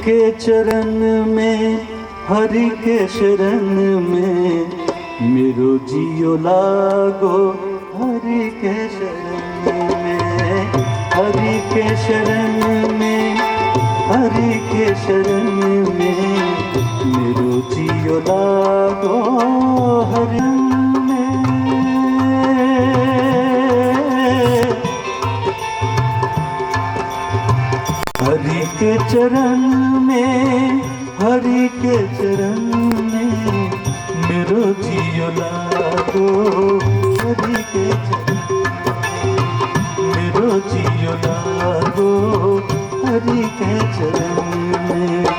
के चरण में, हरि के शरण में मेरो जियो लागो। हरि के शरण में, हरि के शरण में, हरि के शरण में मेरो जियो लागो। हरि हरि के चरण में, हरि के चरण में मेरो जियो लागो। हरि के मेरो जियो लागो। हरि के चरण में।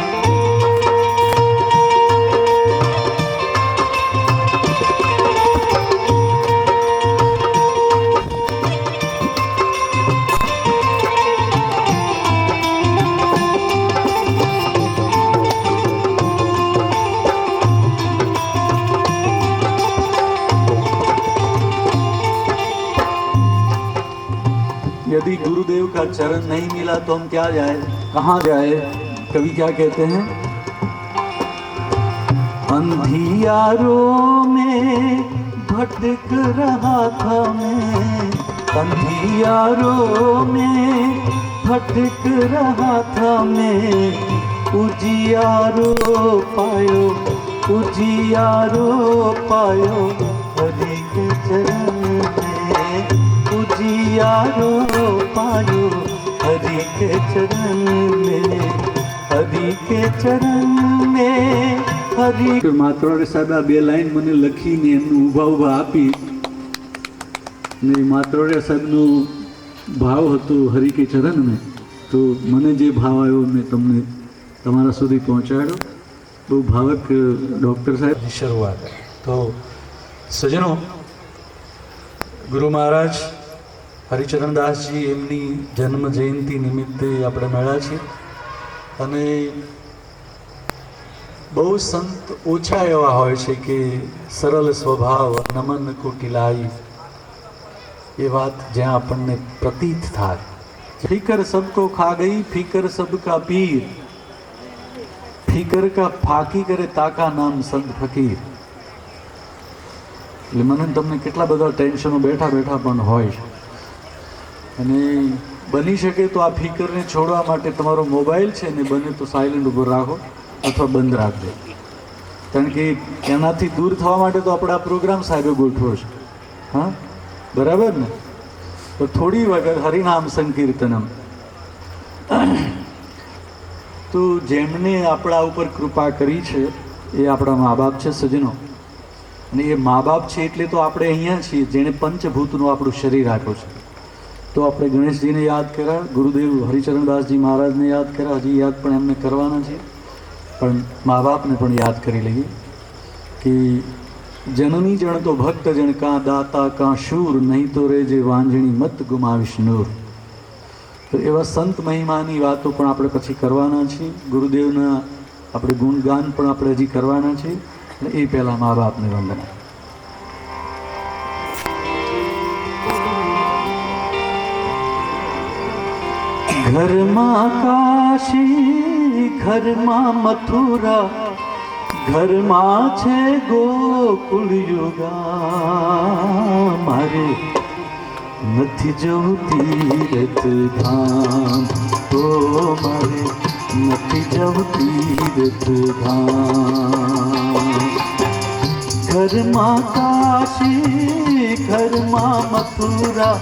यदि गुरुदेव का चरण नहीं मिला तो हम क्या जाए, कहाँ जाए? कवि क्या कहते हैं? अंधियारों में भटक रहा था मैं, अंधियारों में भटक रहा था मैं, उजियारो पायो, उजियारो पायो हरि के चरण में, उजियारो पायो हरि के चरण में, हरि के चरण में। हरि मातरोड़े साहेब आ बे लाइन मने लखीने एमने ઊભા ઊભા આપી ને માતરોड़े સાહેબનો ભાવ હતો હરિ કે ચરણ में, તો મને જે ભાવ આવ્યો મેં તમને તમારા સુધી પહોંચાડ્યો। બહુ ભાવક ડૉક્ટર સાહેબ શરૂઆત। તો સજ્જનો, ગુરુ મહારાજ હરિચરણદાસજી એમની જન્મ જયંતિ નિમિત્તે આપણે મળ્યા છીએ અને બહુ સંત ઓછા એવા હોય છે કે સરળ સ્વભાવ નમન કોટિલાઈ એ વાત જ્યાં આપણને પ્રતીત થાય। ફિકર સબકો ખા ગઈ, ફિકર સબકા પીર, ફિકર કા ફાકી કરે તાકા નામ સંત ફકીર। એટલે મને તમને કેટલા બધા ટેન્શનો બેઠા બેઠા પણ હોય છે અને બની શકે તો આ ફિકરને છોડવા માટે તમારો મોબાઈલ છે ને બને તો સાયલેન્ટ ઉપર રાખો અથવા બંધ રાખજો, કારણ કે એનાથી દૂર થવા માટે તો આપણે આ પ્રોગ્રામ સાહેબે ગોઠવો છે। હા, બરાબર ને? તો થોડી વખત હરિનામ સંકીર્તનમ, તો જેમણે આપણા ઉપર કૃપા કરી છે એ આપણા મા બાપ છે સજ્જનો, અને એ મા બાપ છે એટલે તો આપણે અહીંયા છીએ જેણે પંચભૂતનું આપણું શરીર આપ્યું છે। તો આપણે ગણેશજીને યાદ કર્યા, ગુરુદેવ હરિચરણદાસજી મહારાજને યાદ કર્યા, હજી યાદ પણ એમને કરવાના છે, પણ મા બાપને પણ યાદ કરી લઈએ કે જનની જણ તો ભક્ત જણ કાં દાતા કાં શૂર, નહીં તો રે જે વાંજણી મત ગુમાવીશ નૂર। તો એવા સંત મહિમાની વાતો પણ આપણે પછી કરવાના છીએ, ગુરુદેવના આપણે ગુણગાન પણ આપણે હજી કરવાના છીએ, અને એ પહેલાં મા બાપને વંદના। घर माँ काशी, घर माँ मथुरा, घर माँ छे गोकुल युगा, मारे नथी जवुं तीरथ धाम, ओ मारे नथी जवुं तीरथ धाम। घर माँ काशी, घर माँ मथुरा,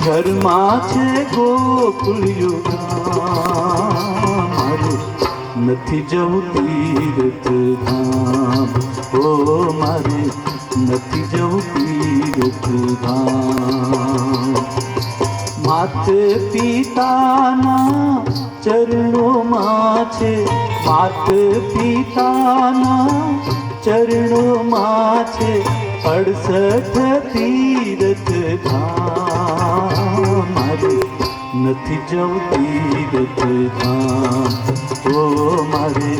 घर माँ छे गोकुल युगा, मारे नथी जवुं तीरथ धाम, ओ मारे नथी जवुं तीरथ धाम। माते पिताना चरणों मां छे, माते पिताना चरणों मां छे 68 तीरथ धाम, मारे नथी जवुं तीरथ धाम, ओ मारे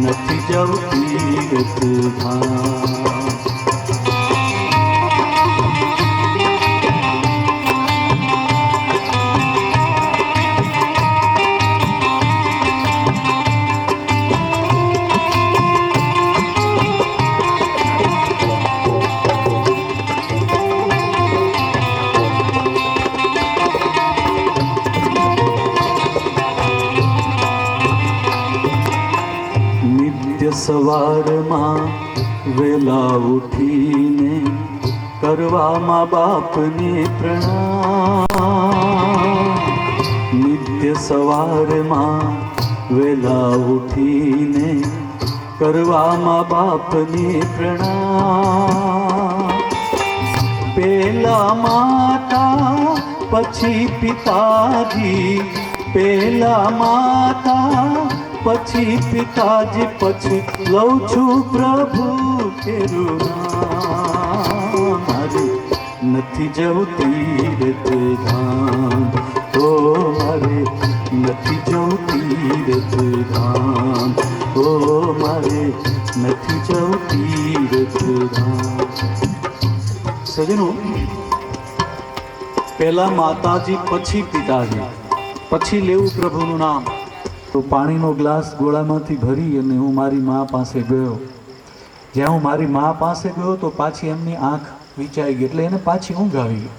नथी जवुं तीरथ धाम। સવારમાં વેલા ઉઠીને કરવા મા બાપને પ્રણામ. નિત્ય સવારમાં વેલા ઉઠીને કરવા મા બાપને પ્રણામ. પેલા માતા પછી પિતાજી, પેલા માતા પછી પિતાજી, પછી લઉં છું પ્રભુ કેરું નામ. મારે નથી જવું તીર્થ ધામ, ઓ મારે નથી જવું તીર્થ ધામ, ઓ મારે નથી જવું તીર્થ ધામ. સજનો, પહેલા માતાજી પછી પિતાજી, પછી લેવું પ્રભુનું નામ. તો પાણીનો ગ્લાસ ગોળામાંથી ભરી અને હું મારી મા પાસે ગયો. જ્યાં હું મારી મા પાસે ગયો તો પાછી એમની આંખ વિચાઈ ગઈ, એટલે એને પાછી ઊંઘ આવી ગઈ.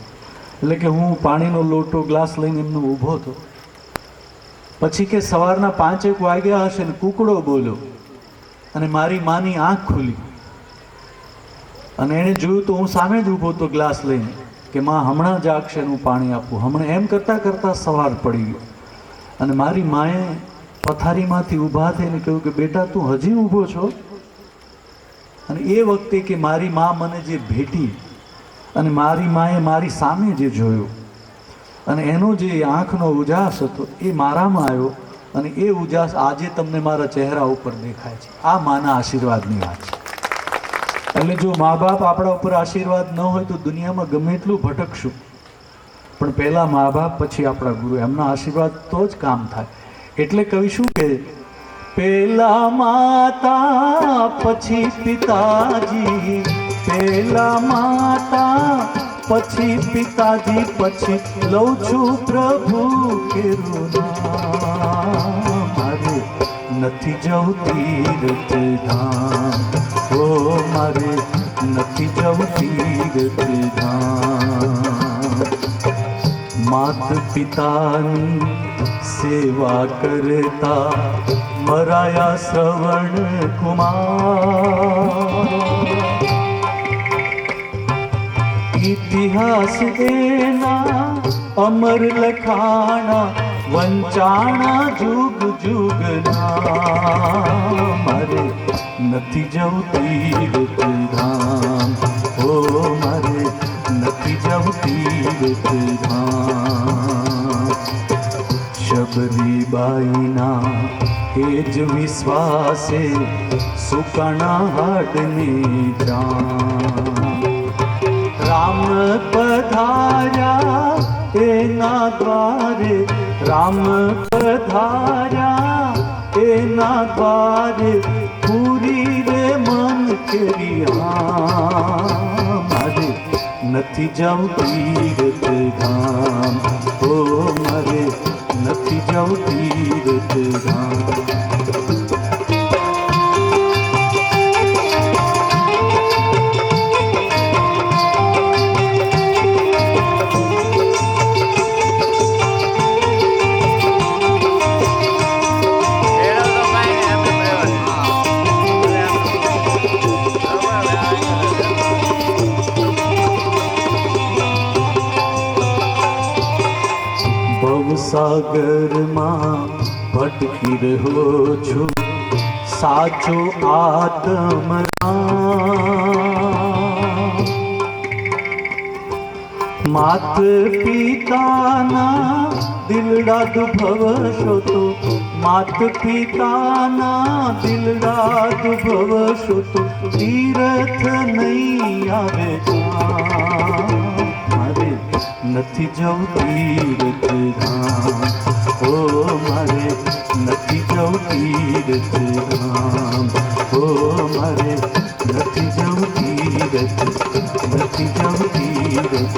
એટલે કે હું પાણીનો લોટો ગ્લાસ લઈને એમનો ઊભો હતો. પછી કે સવારના 5 વાગ્યા હશે ને કૂકડો બોલ્યો અને મારી માની આંખ ખુલી અને એણે જોયું તો હું સામે જ ઊભો હતો ગ્લાસ લઈને કે માં હમણાં જ આગશે હું પાણી આપું. હમણાં એમ કરતાં કરતાં સવાર પડી ગયો અને મારી માએ પથારીમાંથી ઊભા થઈને કહ્યું કે બેટા તું હજી ઊભો છો? અને એ વખતે કે મારી મા મને જે ભેટી અને મારી માએ મારી સામે જે જોયું અને એનો જે આંખનો ઉજાસ હતો એ મારામાં આવ્યો અને એ ઉજાસ આજે તમને મારા ચહેરા ઉપર દેખાય છે. આ માના આશીર્વાદની વાત છે. એટલે જો મા બાપ આપણા ઉપર આશીર્વાદ ન હોય તો દુનિયામાં ગમે એટલું ભટકશું, પણ પહેલાં મા બાપ પછી આપણા ગુરુ, એમના આશીર્વાદ તો જ કામ થાય. એટલે કવિ શું કહે? પહેલા માતા પછી પિતાજી, પહેલા માતા પછી પિતાજી, પછી લઉં છું પ્રભુ કેરું નામ. મારે નથી જવું તીર્થ ધામ, ઓ મારે નથી જવું તીર્થ ધામ. માત પિતાની સેવા કરતા મરાયા શ્રવણ કુમાર. ઇતિહાસ એના અમર લખાણા, વંચાણા જુગ જુગના. મારે નથી જવું તીર્થ ધામ, ઓ મારે નથી જવું તીર્થ ધામ. શબરીબાઈના એ જ વિશ્વાસે સુકણા હાડને જાન. રામ પધાર્યા એના દ્વારે, રામ પધાર્યા એના દ્વારે, પૂરી રે મન કેરી હા. મારે નથી જવું તીર્થ ધામ, ઓ મારે નથી જવું તીર્થ ધામ. સાગરમાં ભટકી રહ્યો છું, સાચો આત્મરામ. માત પિતાના દિલડા દુભવશો તો, માત પિતાના દિલડા દુભવશો તો તીર્થ નહીં આવે. મારે નથી જવું તીર્થ ધામ, ઓ મારે નથી જવું તીર્થ ધામ, ઓ મારે નથી જવું તીર્થ, નથી જવું તીર્થ,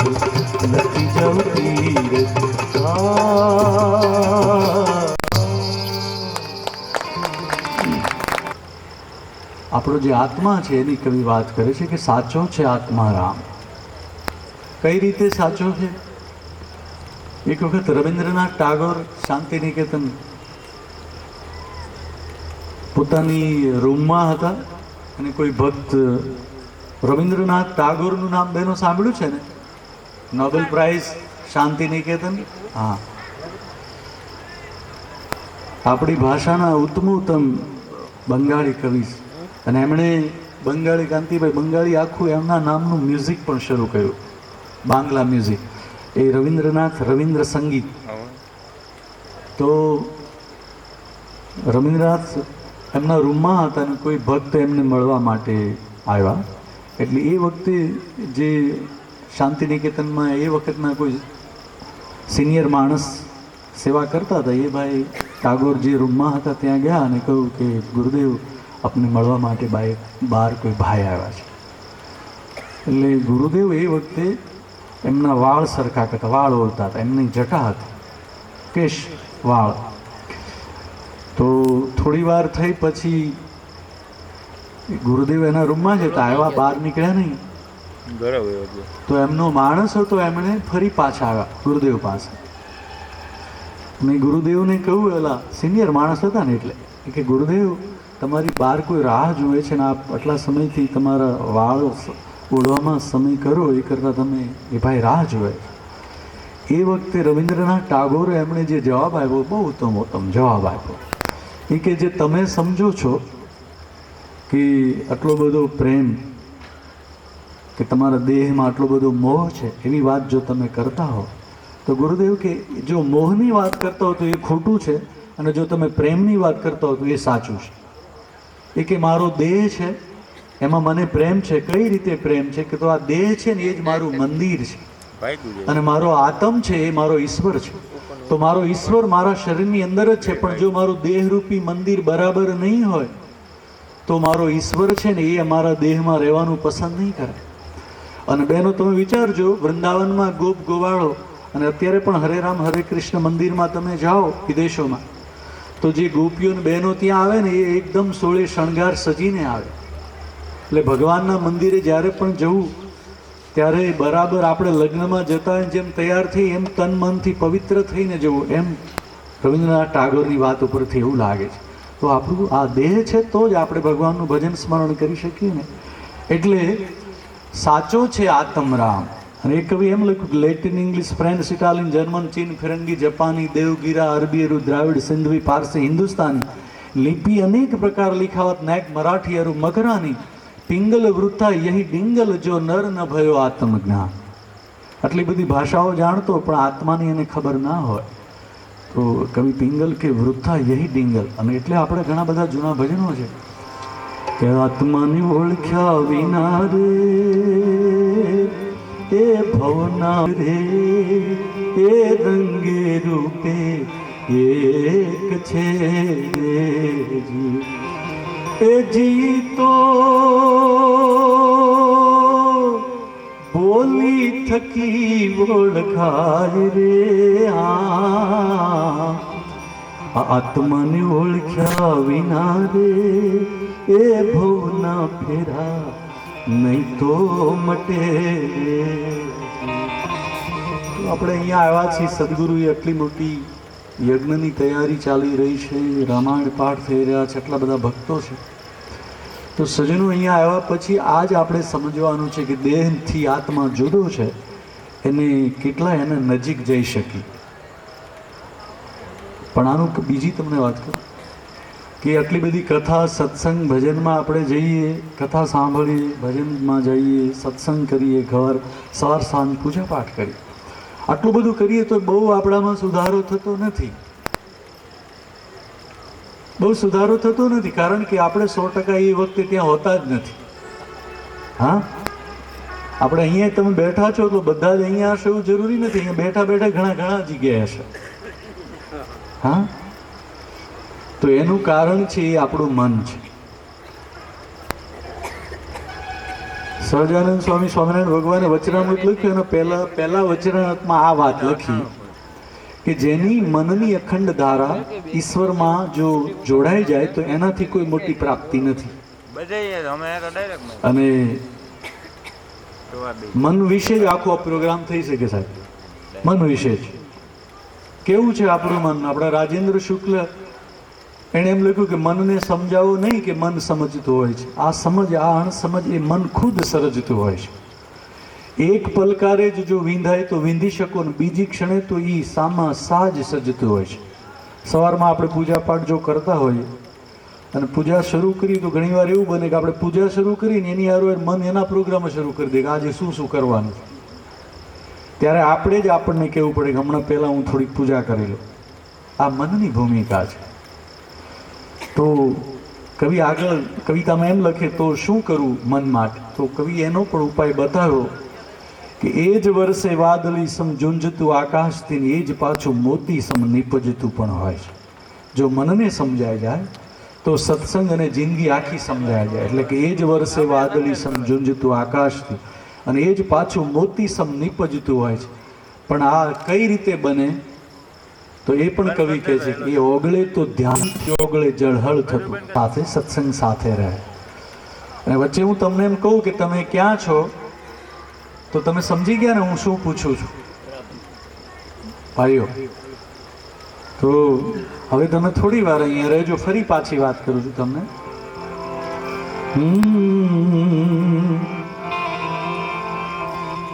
નથી જવું તીર્થ ધામ. આપણો જે આત્મા છે એની કવિ વાત કરે છે કે સાચો છે આત્મા રામ. કઈ રીતે સાચો છે? એક વખત રવિન્દ્રનાથ ટાગોર શાંતિ નિકેતન પોતાની રૂમમાં હતા અને કોઈ ભક્ત રવિન્દ્રનાથ ટાગોરનું નામ બેનો સાંભળ્યું છે ને, નોબેલ પ્રાઇઝ શાંતિ નિકેતન. હા, આપણી ભાષાના ઉત્તમોત્તમ બંગાળી કવિ છે. અને એમણે બંગાળી કાંતિભાઈ બંગાળી આખું એમના નામનું મ્યુઝિક પણ શરૂ કર્યું, બાંગ્લા મ્યુઝિક. એ રવિન્દ્રનાથ રવિન્દ્ર સંગીત. તો રવિન્દ્રનાથ એમના રૂમમાં હતા અને કોઈ ભક્ત એમને મળવા માટે આવ્યા. એટલે એ વખતે જે શાંતિ નિકેતનમાં એ વખતના કોઈ સિનિયર માણસ સેવા કરતા હતા, એ ભાઈ ટાગોર જે રૂમમાં હતા ત્યાં ગયા અને કહ્યું કે ગુરુદેવ આપને મળવા માટે બહાર કોઈ ભાઈ આવ્યા છે. એટલે ગુરુદેવ એ વખતે એમના વાળ સરખા કરતા, વાળ ઓળતા હતા, એમની જટા હતી, કેશ વાળ. તો થોડી વાર થઈ પછી ગુરુદેવ એના રૂમમાં જ હતા, આવ્યા, બહાર નીકળ્યા નહીં. તો એમનો માણસ હતો, એમણે ફરી પાછા આવ્યા ગુરુદેવ પાસે. મેં ગુરુદેવને કહ્યું, એલા સિનિયર માણસ હતા ને એટલે, કે ગુરુદેવ તમારી બહાર કોઈ રાહ જુએ છે ને આપ આટલા સમયથી તમારા વાળ ઓળવામાં સમય કરો એ કરતાં તમે એ ભાઈ રાહ જુએ. એ વખતે રવિન્દ્રનાથ ટાગોરે એમણે જે જવાબ આપ્યો, બહુ ઉત્તમ જવાબ આપ્યો. એ કે જે તમે સમજો છો કે આટલો બધો પ્રેમ કે તમારા દેહમાં આટલો બધો મોહ છે, એવી વાત જો તમે કરતા હો તો ગુરુદેવ કે જો મોહની વાત કરતા હો તો એ ખોટું છે, અને જો તમે પ્રેમની વાત કરતા હો તો એ સાચું છે. એ કે મારો દેહ છે એમાં મને પ્રેમ છે. કઈ રીતે પ્રેમ છે? કે તો આ દેહ છે ને એ જ મારું મંદિર છે, અને મારો આત્મ છે એ મારો ઈશ્વર છે. તો મારો ઈશ્વર મારા શરીરની અંદર જ છે, પણ જો મારું દેહરૂપી મંદિર બરાબર નહીં હોય તો મારો ઈશ્વર છે ને એ અમારા દેહમાં રહેવાનું પસંદ નહીં કરે. અને બહેનો તમે વિચારજો, વૃંદાવનમાં ગોપ ગોવાળો, અને અત્યારે પણ હરે રામ હરે કૃષ્ણ મંદિરમાં તમે જાઓ વિદેશોમાં, તો જે ગોપીઓ બહેનો ત્યાં આવે ને એ એકદમ સોળે શણગાર સજીને આવે. એટલે ભગવાનના મંદિરે જ્યારે પણ જવું ત્યારે બરાબર આપણે લગ્નમાં જતા હોય જેમ તૈયાર થઈ એમ તન મનથી પવિત્ર થઈને જવું, એમ રવિન્દ્રનાથ ટાગોરની વાત ઉપરથી એવું લાગે છે. તો આપણું આ દેહ છે તો જ આપણે ભગવાનનું ભજન સ્મરણ કરી શકીએ ને. એટલે સાચો છે આત્મરામ. અને એ કવિ એમ લખ્યું, Latin, English, French, Italian, German, ચીન, ફિરંગી, જાપાની, દેવગીરા, અરબી, અરુ, દ્રાવિડ, સિંધવી, પારસી, હિન્દુસ્તાની લિપિ અનેક પ્રકાર लिखावत नायक मराठी अरु मगरानी પિંગલ વૃથા યહી ડિંગલ જો નર ન ભયો આત્મજ્ઞાન. આટલી બધી ભાષાઓ જાણતો પણ આત્માની એને ખબર ના હોય તો કવિ પિંગલ કે વૃથા યહી ડિંગલ. અને એટલે આપણે ઘણા બધા જૂના ભજનો છે કે આત્માની ઓળખ્યા વિના રે એ ભવના રે એ રંગે રૂપે એક છે એ જીતો બોલી થકી ઓળખાય રે. આત્માને ઓળખ્યા વિના રે એ ભવના ફેરા નહીં તો મટે. આપણે અહીંયા આવ્યા છીએ, સદગુરુએ આટલી મોટી યજ્ઞની તૈયારી ચાલી રહી છે, રામાયણ પાઠ થઈ રહ્યા છે, આટલા બધા ભક્તો છે. તો સજનો અહીંયા આવ્યા પછી આજ આપણે સમજવાનું છે કે દેહથી આત્મા જુદો છે, એને કેટલા એને નજીક જઈ શકી. પણ આનું બીજી તમને વાત કરું કે આટલી બધી કથા સત્સંગ ભજનમાં આપણે જઈએ, કથા સાંભળીએ, ભજનમાં જઈએ, સત્સંગ કરીએ, ઘર સવાર સાંજ પૂજા પાઠ કરીએ, આટલું બધું કરીએ તો બહુ આપણામાં સુધારો થતો નથી. બહુ સુધારો થતો નથી, કારણ કે આપણે 100% એ વખતે ત્યાં હોતા જ નથી. હા, આપણે અહીંયા તમે બેઠા છો તો બધા જ અહીંયા હશે એવું જરૂરી નથી. અહીંયા બેઠા બેઠા ઘણા જગ્યાએ હશે. હા, તો એનું કારણ છે એ આપણું મન છે. સહજાનંદ સ્વામી સ્વામિનારાયણ ભગવાને વચનામૃત લખ્યું, એના પહેલા વચનામૃતમાં આ વાત લખી કે જેની મનની અખંડ ધારા ઈશ્વરમાં જો જોડાઈ જાય તો એનાથી કોઈ મોટી પ્રાપ્તિ નથી. અને મન વિશે જ આખો પ્રોગ્રામ થઈ શકે સાહેબ. મન વિશે જ કેવું છે આપણું મન. આપણા રાજેન્દ્ર શુક્લ એણે એમ લખ્યું કે મનને સમજાવો નહીં કે મન સમજતું હોય છે, આ સમજ આ અણસમજ એ મન ખુદ સર્જતું હોય છે. એક પલકારે જ જો વિંધાય તો વિંધી શકો ને બીજી ક્ષણે તો એ સામા સાજ સજતું હોય છે. સવારમાં આપણે પૂજાપાઠ જો કરતા હોઈએ અને પૂજા શરૂ કરી તો ઘણીવાર એવું બને કે આપણે પૂજા શરૂ કરીને એની હારે મન એના પ્રોગ્રામ શરૂ કરી દે કે આજે શું શું કરવાનું. ત્યારે આપણે જ આપણને કહેવું પડે કે હમણાં પહેલાં હું થોડીક પૂજા કરી લઉં. આ મનની ભૂમિકા છે. તો કવિ આગળ કવિતામાં એમ લખે તો શું કરવું મન માટે, તો કવિ એનો પણ ઉપાય બતાવ્યો કે એ જ વર્ષે વાદળી સમ ઝુંઝતું આકાશથી એ જ પાછું મોતી સમ નીપજતું પણ હોય છે. જો મનને સમજાય જાય તો સત્સંગ અને જિંદગી આખી સમજાય જાય. એટલે કે એ જ વર્ષે વાદળી સમ ઝુંઝતું આકાશથી અને એ જ પાછું મોતી સમ નીપજતું હોય છે. પણ આ કઈ રીતે બને તો એ પણ કવિ કહે છે કે એ ઓગળે તો ધ્યાન ઓગળે જળહળ થતું સાથે સત્સંગ સાથે રહે. અને વચ્ચે હું તમને એમ કહું કે તમે ક્યાં છો તો તમે સમજી ગયા ને હું શું પૂછું છું ભાઈઓ. તો હવે તમે થોડી વાર અહીંયા રહેજો, ફરી પાછી વાત કરું છું તમને.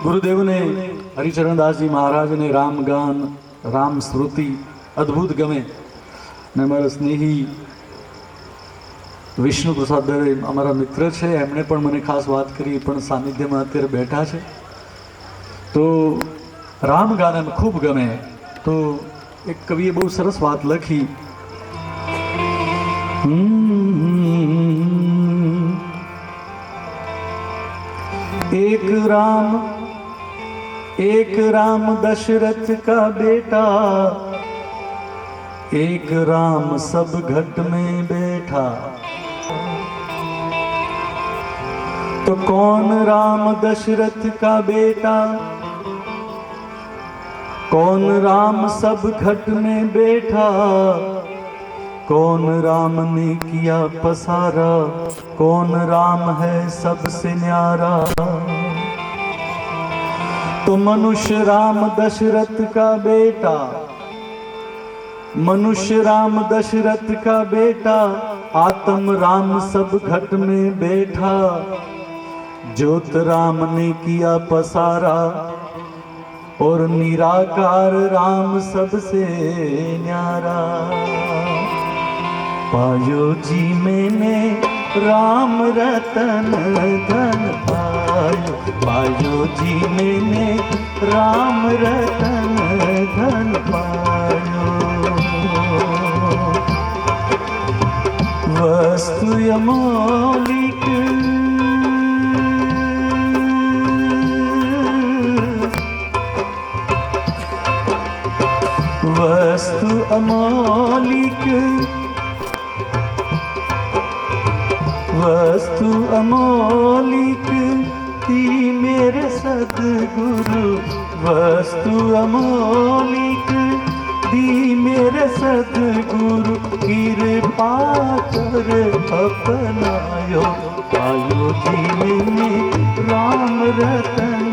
ગુરુદેવને હરિચરણદાસજી મહારાજને રામગાન રામ સ્મૃતિ અદ્ભુત ગમે. ને અમારા સ્નેહી વિષ્ણુ પ્રસાદ દવે અમારા મિત્ર છે, એમણે પણ મને ખાસ વાત કરી, પણ સાનિધ્યમાં અત્યારે બેઠા છે. તો રામગાન એમ ખૂબ ગમે. તો એક કવિએ બહુ સરસ વાત લખી. एक राम दशरथ का बेटा, एक राम सब घट में बैठा. तो कौन राम दशरथ का बेटा, कौन राम सब घट में बैठा, कौन राम ने किया पसारा, कौन राम है सबसे न्यारा. तो मनुष्य राम दशरथ का बेटा, मनुष्य राम दशरथ का बेटा, आत्म राम सब घट में बैठा. ज्योत राम ने किया पसारा और निराकार राम सबसे न्यारा. पायो जी मैंने राम रतन धन पायो, पायो जी मैंने राम रतन धन पायो. वस्तु अमौलिक वस्तु अमौलिक वस्तु अमौलिक थी मेरे सद्गुरु. वस्तु अमौलिक दी मेरे सद्गुरु. कृपा कर अपनायो. पायो जी मैंने राम रतन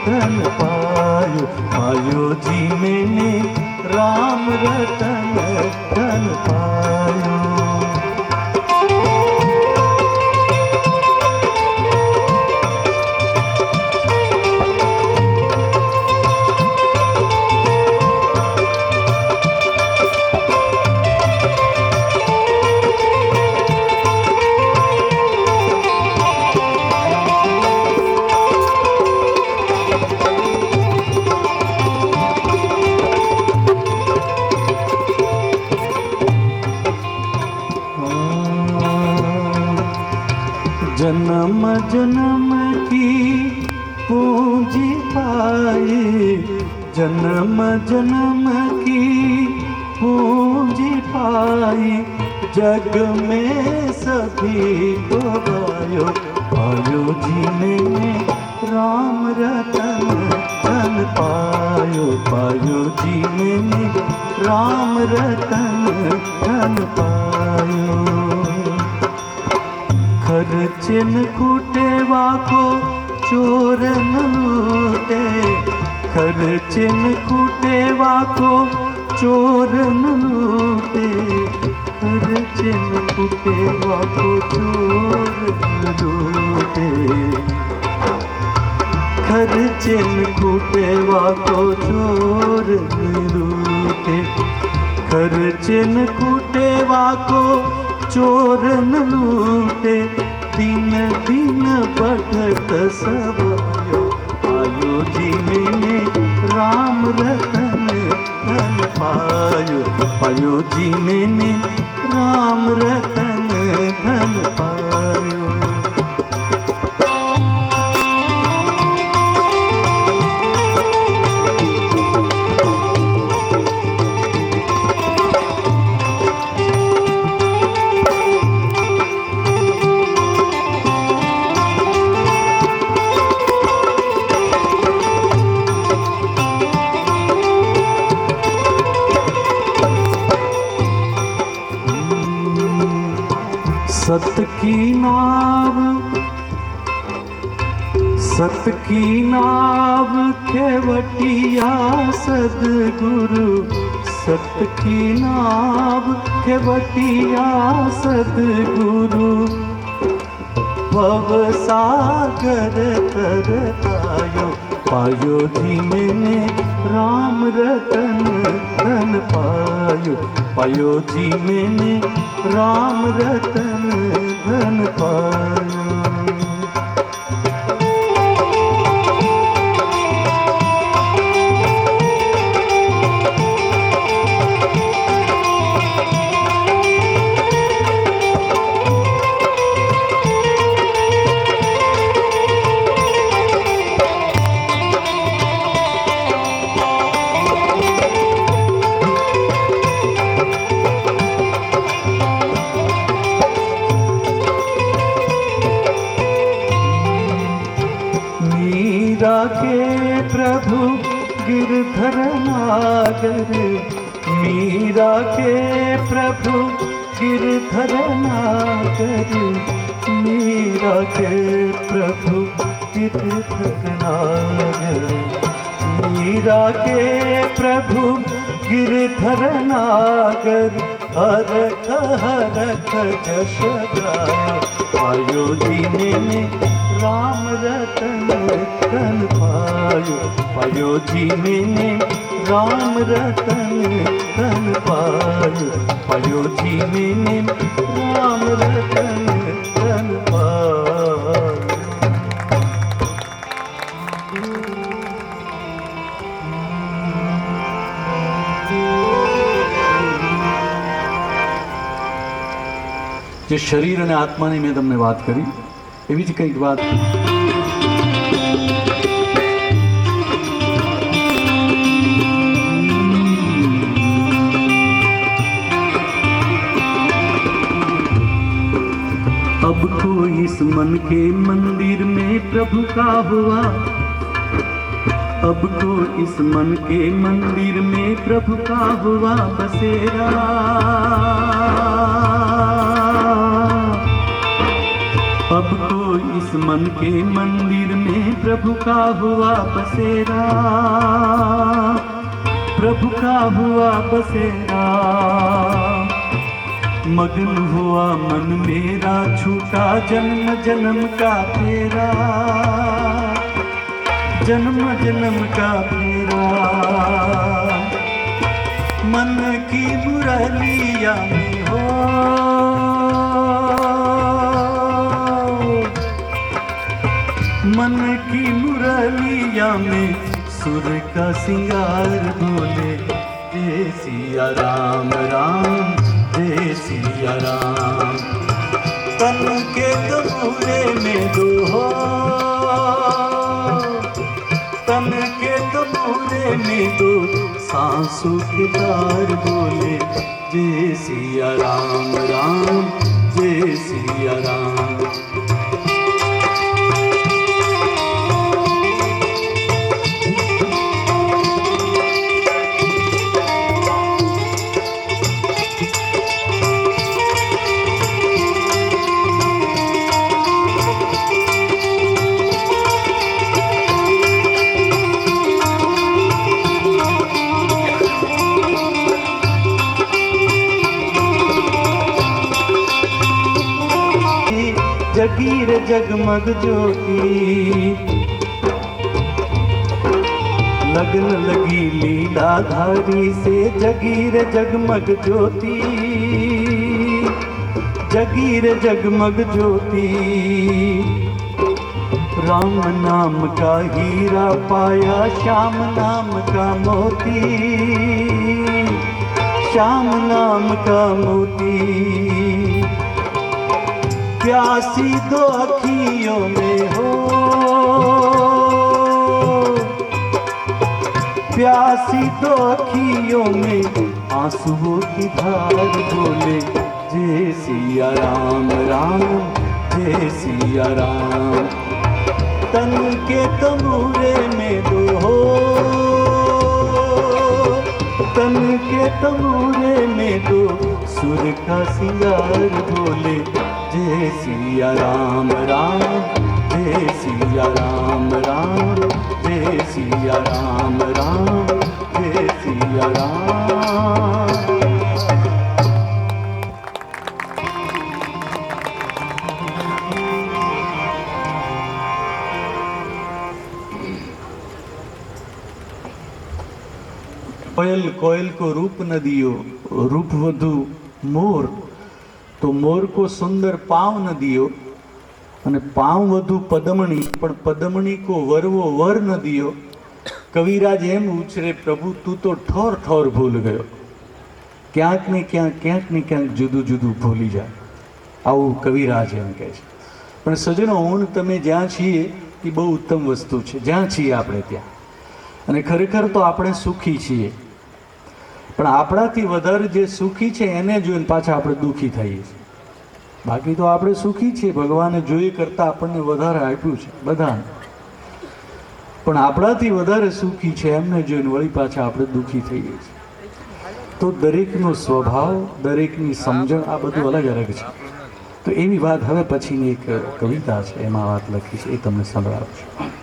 धन पायो. पायो जी मैंने राम रतन धन पायो. जन्म जन्म की पूंजी पाई, जन्म जन्म की पूंजी पाई. जग में सभी को पायो. पायो जी मैंने राम रतन धन पायो. पायो जी मैंने राम रतन धन पायो. खर्चन कूटेवा को चोर न लूटे, खर्चन कूटेवा को चोर न लूटे. खर्चिन कुटेवा को चोर लूटे, खर्चिन कुटेवा को चोर लूटे, खर्चिन कुटेवा को चोर लूटे, दिन दिन बढ़त सब आयो जी मैंने राम रतन धन पायो, पायो जी मैंने राम रतन धन पायो। सत की नाव, सत की नाव खेवटिया सदगुरु, सत की नाव खेवटिया सदगुरु, भव सागर तरतायो, पायो जी मैंने राम रतन धन पायो, पायो जी मैंने राम रतन धन पायो। मीरा के प्रभु गिरधर नागर, मीरा के प्रभु गिरधर नागर, मीरा के प्रभु गिरधर नागर, मीरा के प्रभु गिरधर नागर, हरख हरख जश गायो, पायो जी मैंने राम रतन धन पायो, पायो जी मैंने राम रतन धन पायो, पायो जी मैंने राम रतन धन पायो। જે શરીર અને આત્માની મેં તમને વાત કરી, એવી જ કંઈક વાત अब को इस मन के मंदिर में प्रभु का हुआ, अब को इस मन के मंदिर में प्रभु का हुआ बसेरा, अब को इस मन के मंदिर में प्रभु का हुआ बसेरा, प्रभु का हुआ बसेरा, मग्न हुआ मन मेरा छूटा जन्म जन्म का फेरा, जन्म जन्म का फेरा, मन की मुरलिया में हो, मन की मुरलिया में सुर का सिंगार बोले, जय सिया राम राम जय सिया राम। तन के तबूरे में दो हो, तन के तबूरे में दो सांसों के तार बोले, जय सिया राम राम जय सिया राम। जगी रे जगमग ज्योति, लगन लगी लीलाधारी से जगी रे जगमग ज्योति, जगी रे जगमग ज्योति। राम नाम का हीरा पाया, श्याम नाम का मोती, श्याम नाम का मोती। प्यासी दो अखियों में हो, प्यासी दो अखियों में आंसुओं की धार बोले जय सिया राम राम, जय सिया राम। तन के तमूरे में दो हो, तन के तमूरे में दो सुर का सिंगार बोले जय सिया राम राम, जय सिया राम राम, जय सिया राम राम, जय सिया राम। कोयल कोयल को रूप न दियो, रूप वधु मोर, तो मोर को सुंदर पाँव न दियो, અને પાવ વધુ પદમણી, પણ પદમણી કો વરવો વર ન દિયો। કવિરાજ એમ ઉછરે પ્રભુ તું તો ઠોર ઠોર ભૂલ ગયો, ક્યાંક ને ક્યાંક જુદું જુદું ભૂલી જાય, આવું કવિરાજ એમ કહે છે। પણ સજનો હું તમે જ્યાં છીએ એ બહુ ઉત્તમ વસ્તુ છે, જ્યાં છીએ આપણે ત્યાં, અને ખરેખર તો આપણે સુખી છીએ, પણ આપણાથી વધારે જે સુખી છે એને જોઈને પાછા આપણે દુઃખી થઈએ છીએ। બાકી તો આપણે સુખી છીએ, ભગવાને જોઈએ કરતાં આપણને વધારે આપ્યું છે બધાને, પણ આપણાથી વધારે સુખી છે એમને જોઈને વળી પાછા આપણે દુઃખી થઈએ છીએ। તો દરેકનો સ્વભાવ, દરેકની સમજણ આ બધું અલગ અલગ છે। તો એવી વાત હવે પછીની એક કવિતા છે એમાં વાત લખી છે, એ તમને સંભળાવું છું।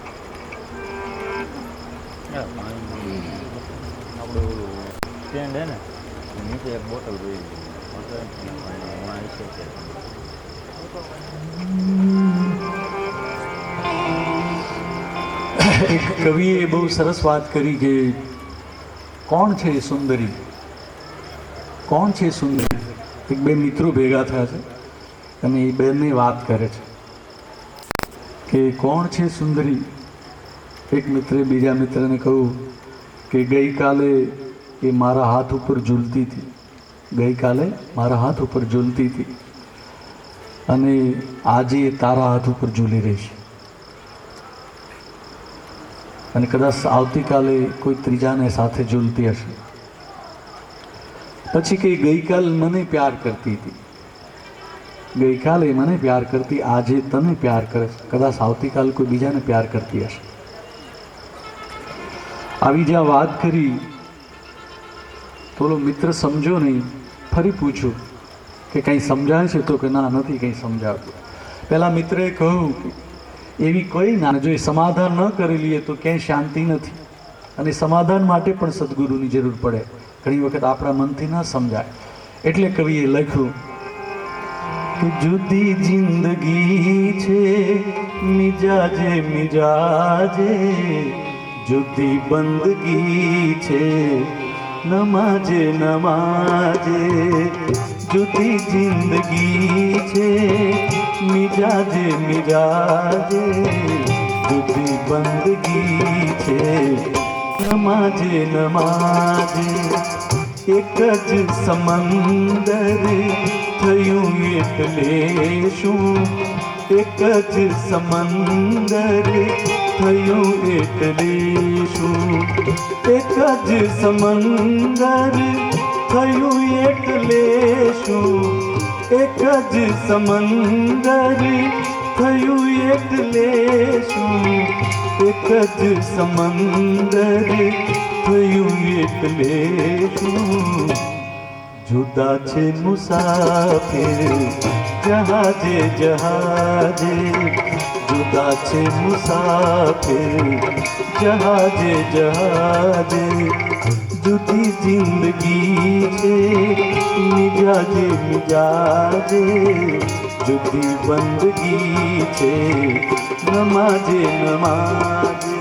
એક કવિએ બહુ સરસ વાત કરી કે કોણ છે સુંદરી, કોણ છે સુંદરી। એક બે મિત્રો ભેગા થયા છે અને એ બેને વાત કરે છે કે કોણ છે સુંદરી। એક મિત્રે બીજા મિત્રને કહ્યું કે ગઈકાલે એ મારા હાથ ઉપર ઝૂલતી હતી, ગઈકાલે મારા હાથ ઉપર ઝૂલતી હતી અને આજે તારા હાથ ઉપર ઝૂલી રહી છે, અને કદાચ આવતીકાલે કોઈ ત્રીજાને સાથે ઝૂલતી હશે। પછી કે ગઈકાલ મને પ્યાર કરતી હતી, ગઈકાલે મને પ્યાર કરતી, આજે તને પ્યાર કરે, કદાચ આવતીકાલ કોઈ બીજાને પ્યાર કરતી હશે। આવી જ્યાં વાત કરી તો ઓલો મિત્ર સમજો નહીં, ફરી પૂછ્યું કે કંઈ સમજાય છે? તો કે ના, નથી કંઈ સમજાવતું। પેલા મિત્રએ કહ્યું કે એવી કોઈ ના, જો એ સમાધાન ન કરી લઈએ તો ક્યાંય શાંતિ નથી, અને સમાધાન માટે પણ સદગુરુની જરૂર પડે, ઘણી વખત આપણા મનથી ન સમજાય। એટલે કવિએ લખ્યું કે જુદી જિંદગી છે મિજાજે મિજાજે, જુદી બંદગી છે નમાજે નમાજે, જુદી જિંદગી છે મિજાજે મિજાજે, જુદી બંદગી છે નમાજે નમાજે। એક જ સમંદર થયું એટલે શું, એક જ સમંદર થયું એટલે શું, એક જ સમંદર થયું એટલે શું, એક જ સમંદર થયું એટલે શું, એક જ સમંદર થયું એટલે શું। જુદા છે મુસાફિર જહાજે જહાજે, જુદા છે મુસાફિર જહાજે જહાજે, જુદી જિંદગી છે मिजाजे मिजाजे जुदी बंदगी छे नमाजे नमाजे।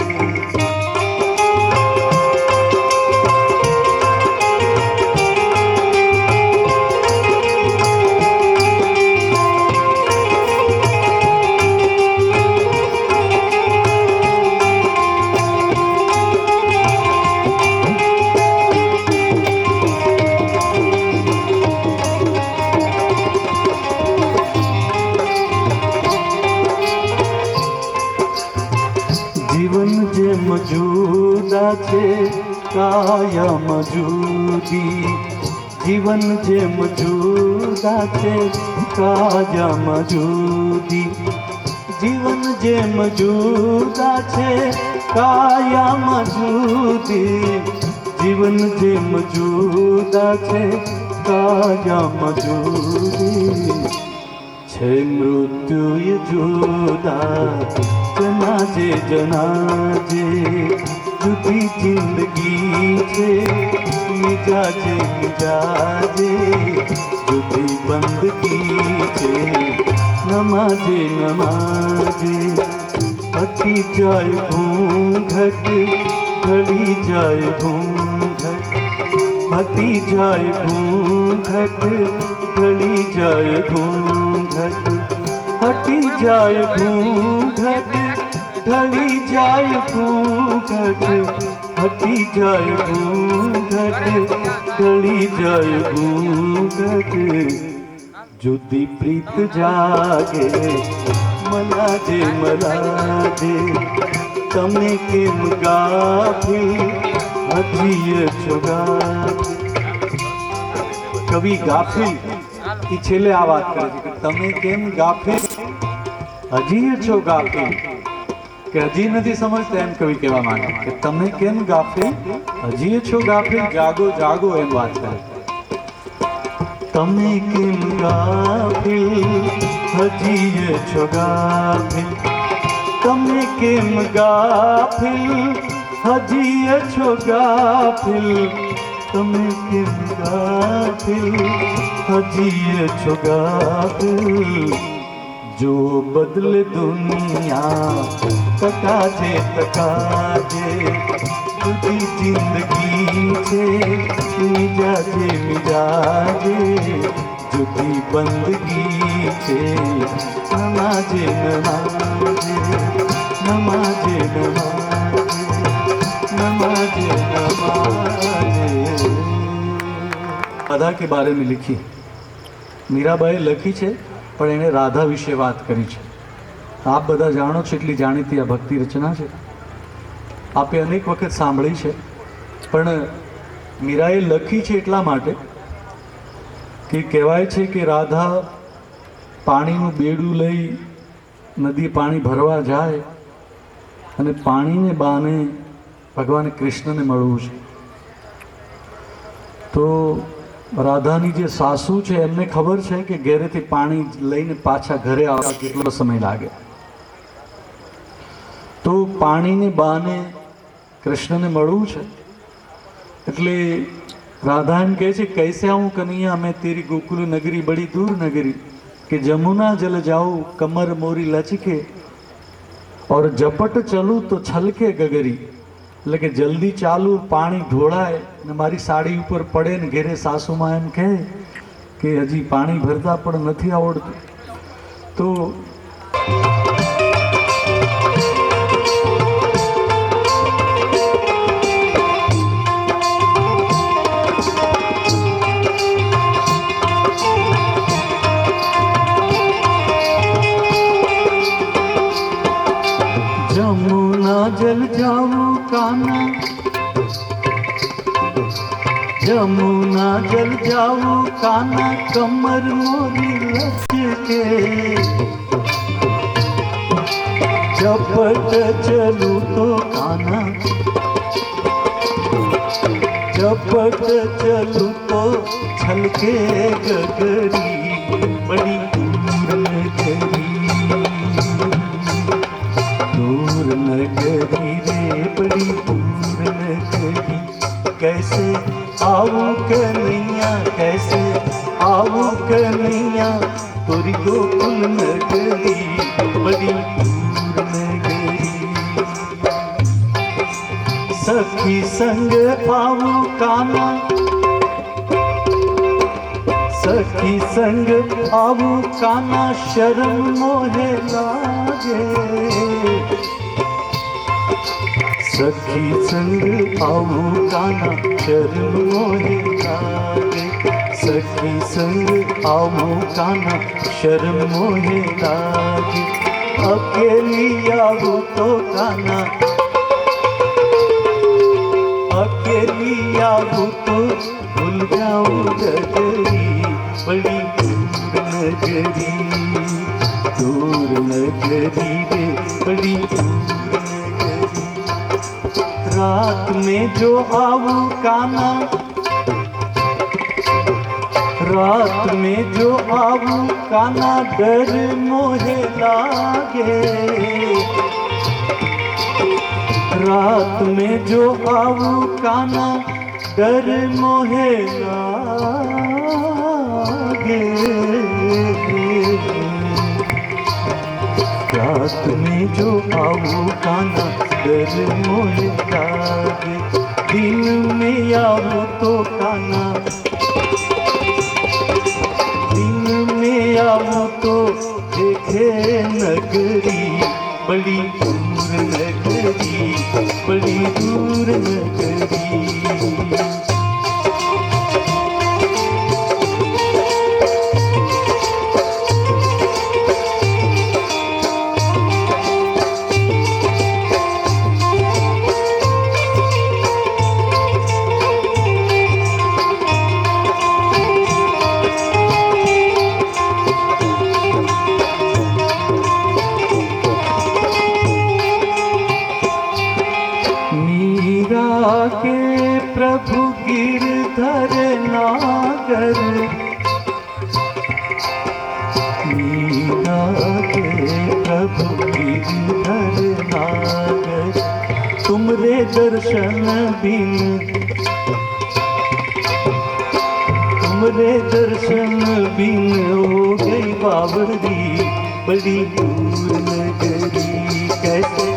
जीवन जेम जुदा छे कायम जुदी, जीवन जेम जुदा छे कायम जुदी, जीवन जेम जुदा छे कायम जुदी, जीवन जेम जुदा छे कायम जुदी। छे मृत्यु जुदा जनाजे जनाजे जुदी जिंदगी छे मिजाजे मिजाजे जुदी बंदगी छे नमाजे नमाजे। हटी जाए घूंघट घड़ी जाए घूंघट, हटी जाए घूंघट घड़ी जाए घूंघट, हटी जाए घूंघट ढली जाए घूंघट, हटी जाए घूंघट ढली जाए घूंघट। जुदी प्रीत जागे मलाजे मलाजे तमे केम गाफिल हजी छो गाफिल। कवि गाफिल की छेले आ बात करे कि तमे केम गाफिल हजी छो गाफिल, कि हजी नहीं समझता एम कवि कहवा मांगे कि तमे केम गाफिल हजी छो गाफिल, जागो जागो एम बात करे। तमे केम गाफिल हजी छो गाफिल, तमे केम गाफिल हजी छो गाफिल, तमे केम गाफिल हजी छो गाफिल। जो बदले दुनिया तकाजे तकाजे जुदी जिंदगी छे मिजाजे मिजाजे जुदी बंदगी छे नमाजे नमाजे नमाजे नमाजे नमाजे नमाजे। राधा के बारे में लिखी मीराबाई लखी छे पण एणे राधा विषे बात करी छे। आप बधा जाणो छो એટલી જાણીતી આ ભક્તિ રચના છે, આપે અનેક વખત સાંભળી છે, પણ મીરાએ લખી છે એટલા માટે કે કહેવાય છે કે રાધા પાણીનું બેડું લઈ નદી પાણી ભરવા જાય અને પાણીને બાને ભગવાન કૃષ્ણને મળવું છે, તો રાધાની જે સાસુ છે એમને ખબર છે કે ઘરેથી પાણી લઈને પાછા ઘરે આવવા કેટલો સમય લાગે, તો પાણીને બાને કૃષ્ણને મળવું છે એટલે રાધા એમ કહે છે કૈસે આવું કનૈયા मैं तेरी गोकुल नगरी बड़ी दूर नगरी કે જમુના જલ જાઉં કમર મોરી લચકે और झपट चलूँ तो छलके गगरी, એટલે કે જલ્દી ચાલુ પાણી ઢોળાય ને મારી સાડી ઉપર પડે ને ઘેરે સાસુમાં એમ કહે કે હજી પાણી ભરતા પણ નથી આવડતું, તો जमुना जल जाऊं काना, जमुना जल जाऊं काना कमर मोरी लचके, झपट चलूं तो काना, झपट चलूं तो छलके गगरी बड़ी दूर नगरी, दूर नगरी रे बड़ी दूर नगरी, कैसे आऊं कन्हैया कैसे गोकुल नगरी बड़ी दूर नगरी। सखी संग आऊ काना, सखी संग आऊ काना शर्म मोहे लागे। सखी संग आऊ काना शर्म मोहे लागे। सखी संग आऊ काना शर्म मोहे लागे। अकेली आऊ तो काना, अकेली आऊ तो भूल जाऊं नगरी बड़ी दूर नगरी रे बड़ी दूर नगरी। रात में जो आऊ काना, रात में जो आऊ काना डर मोहे लागे। रात में जो आऊ काना डर मोहे लागे। रात में जो आऊ काना डर मोहे लागे। दिन में आऊ तो काना, दिन में आऊ तो देखे नगरी बड़ी दूर नगरी बड़ी दूर नगरी। के प्रभु गिरधर नागर, मीरा के प्रभु गिरधर नागर। तुमरे दर्शन बिन, तुमरे दर्शन बिन हो गई बावरी बड़ी दूर नगरी। कैसे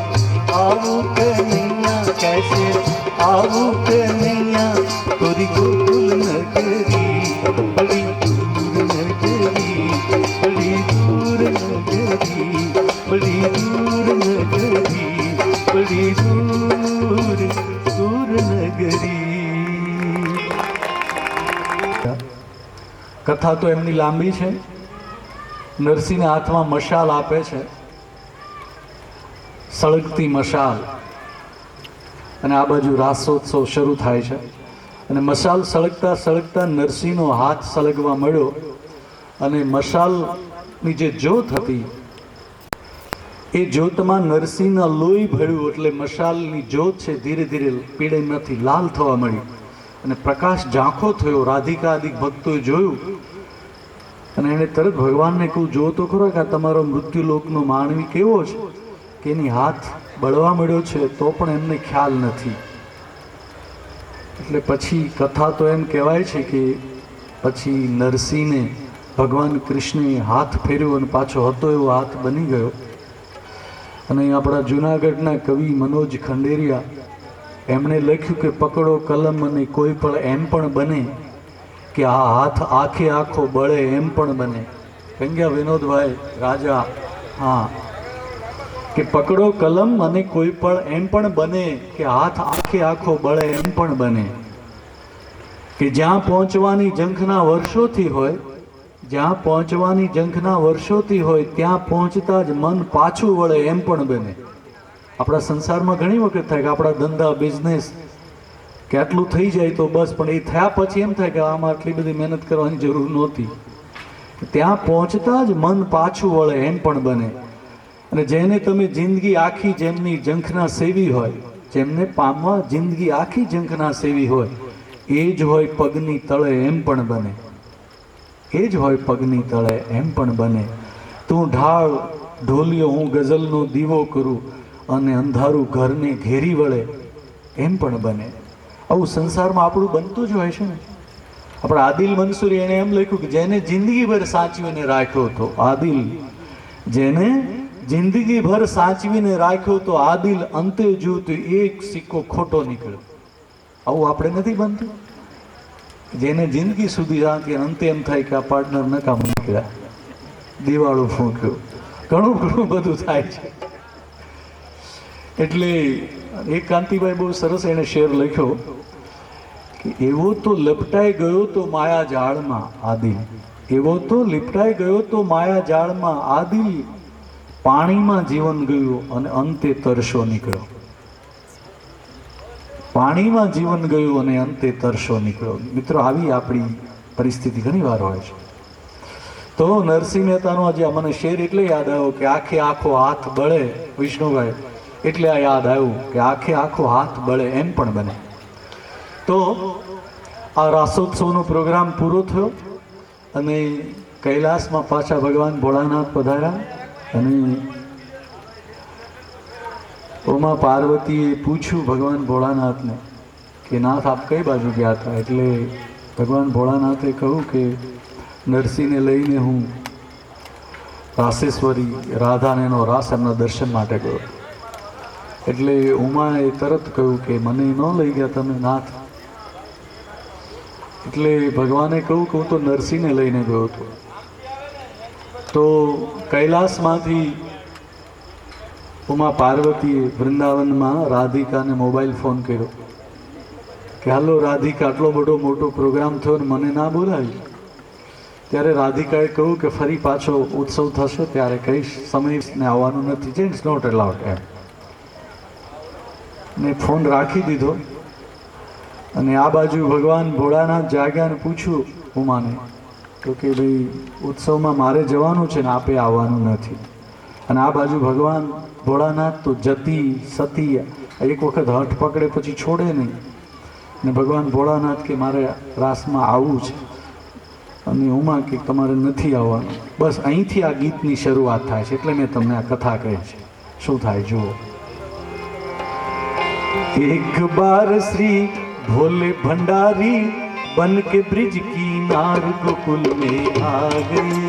आऊ कन्हैया, कैसे आऊ कन्हैया तोरी गोकुल नगरी बड़ी दूर नगरी बड़ी दूर नगरी बड़ी दूर नगरी बड़ी दूर दूर नगरी। कथा तो एमनी लांबी है। नरसिंहने हाथમાં મશાલ આપે છે, સળગતી મશાલ, અને આ બાજુ રાસોત્સવ શરૂ થાય છે. અને મશાલ સળગતા સળગતા નરસિંહનો હાથ સળગવા મળ્યો અને મશાલની જે જ્યોત હતી એ જ્યોતમાં નરસિંહના લોહી ભળ્યું. એટલે મશાલની જ્યોત છે ધીરે ધીરે પીળેમાંથી લાલ થવા મળી અને પ્રકાશ ઝાંખો થયો. રાધિકાદિક ભક્તોએ જોયું અને એણે તરત ભગવાનને કહ્યું, જો તો ખરો કે આ તમારો મૃત્યુલોકનો માનવી કેવો છે કે એની હાથ બળવા મળ્યો છે તો પણ એમને ખ્યાલ નથી. એટલે પછી કથા તો એમ કહેવાય છે કે પછી નરસિંહને ભગવાન કૃષ્ણે હાથ ફેર્યો અને પાછો હતો એવો હાથ બની ગયો. અને આપણા જૂનાગઢના કવિ મનોજ ખંડેરિયા એમણે લખ્યું કે પકડો કલમ અને કોઈ પણ એમ પણ બને કે આ હાથ આખે આખો બળે એમ પણ બને. કંગ્યા વિનોદભાઈ રાજા, હા, કે પકડો કલમ અને કોઈ પણ એમ પણ બને કે હાથ આખે આખો બળે એમ પણ બને. કે જ્યાં પહોંચવાની ઝંખના વર્ષોથી હોય, જ્યાં પહોંચવાની ઝંખના વર્ષોથી હોય ત્યાં પહોંચતા જ મન પાછું વળે એમ પણ બને. આપણા સંસારમાં ઘણી વખત થાય કે આપણા ધંધા બિઝનેસ કે આટલું થઈ જાય તો બસ, પણ એ થયા પછી એમ થાય કે આમાં આટલી બધી મહેનત કરવાની જરૂર નહોતી. ત્યાં પહોંચતા જ મન પાછું વળે એમ પણ બને. અને જેને તમે જિંદગી આખી જેમની ઝંખના સેવી હોય, જેમને પામવા જિંદગી આખી ઝંખના સેવી હોય, એ જ હોય પગની તળે એમ પણ બને. એ જ હોય પગની તળે એમ પણ બને. તું ઢાળ ઢોલિયો હું ગઝલનો દીવો કરું અને અંધારું ઘરને ઘેરી વળે એમ પણ બને. આવું સંસારમાં આપણું બનતું જ હોય છે ને. આપણે આદિલ મંસૂરી એને એમ લખ્યું કે જેને જિંદગીભર સાચવીને રાખ્યો હતો આદિલ, જેને જિંદગીભર સાચવીને રાખ્યો તો આદિલ, અંતે જોયું તો એક સિક્કો ખોટો નીકળ્યો. આવું આપણે નથી બનતું? જેને જિંદગી સુધી રાખી અંતે એમ થાય કે આ પાર્ટનર નકામો નીકળ્યા, દિવાળો ફૂંક્યો, ઘણું ઘણું બધું થાય છે. એટલે એક કાંતિભાઈ બહુ સરસ એને શેર લખ્યો કે એવો તો લપટાઈ ગયો તો માયા જાળમાં આદિલ, એવો તો લિપટાઈ ગયો તો માયા જાળમાં આદિલ, પાણીમાં જીવન ગયું અને અંતે તરસો નીકળ્યો. પાણીમાં જીવન ગયું અને અંતે તરસો નીકળ્યો. મિત્રો, આવી આપણી પરિસ્થિતિ ઘણી વાર હોય છે. તો નરસિંહ મહેતાનો આજે મને શેર એટલે યાદ આવ્યો કે આખે આખો હાથ બળે, વિષ્ણુભાઈ, એટલે આ યાદ આવ્યું કે આખે આખો હાથ બળે એમ પણ બને. તો આ રાસોત્સવનો પ્રોગ્રામ પૂરો થયો અને કૈલાસમાં પાછા ભગવાન ભોળાનાથ પધાર્યા અને ઉમા પાર્વતીએ પૂછ્યું ભગવાન ભોળાનાથને કે નાથ આપ કઈ બાજુ ગયા હતા? એટલે ભગવાન ભોળાનાથે કહ્યું કે નરસિંહને લઈને હું રાસેશ્વરી રાધાનેનો રાસ એમના દર્શન માટે ગયો. એટલે ઉમાએ તરત કહ્યું કે મને ન લઈ ગયા તમે નાથ. એટલે ભગવાને કહ્યું કે હું તો નરસિંહને લઈને ગયો હતો. તો કૈલાસમાંથી ઉમા પાર્વતીએ વૃંદાવનમાં રાધિકાને મોબાઈલ ફોન કર્યો કે હાલો રાધિકા, આટલો બધો મોટો પ્રોગ્રામ થયો ને મને ના બોલાવી. ત્યારે રાધિકાએ કહ્યું કે ફરી પાછો ઉત્સવ થશે ત્યારે કહીશ, સમયને આવવાનું નથી, ઇટ્સ નોટ અલાઉડ એમ. ને ફોન રાખી દીધો અને આ બાજુ ભગવાન ભોળાનાથ જાગ્યા અને પૂછ્યું ઉમાને તો કે ભાઈ ઉત્સવમાં મારે જવાનું છે ને આપે આવવાનું નથી. અને આ બાજુ ભગવાન ભોળાનાથ તો જતી સતી એક વખત હઠ પકડે પછી છોડે નહીં. ને ભગવાન ભોળાનાથ કે મારે રાસમાં આવવું છે અને ઉમા કે તમારે નથી આવવાનું. બસ અહીંથી આ ગીતની શરૂઆત થાય છે. એટલે મેં તમને આ કથા કહી છે. શું થાય જુઓ. एक बार श्री भोले भंडारी बन के ब्रिज की नार गोकुल में आ गए.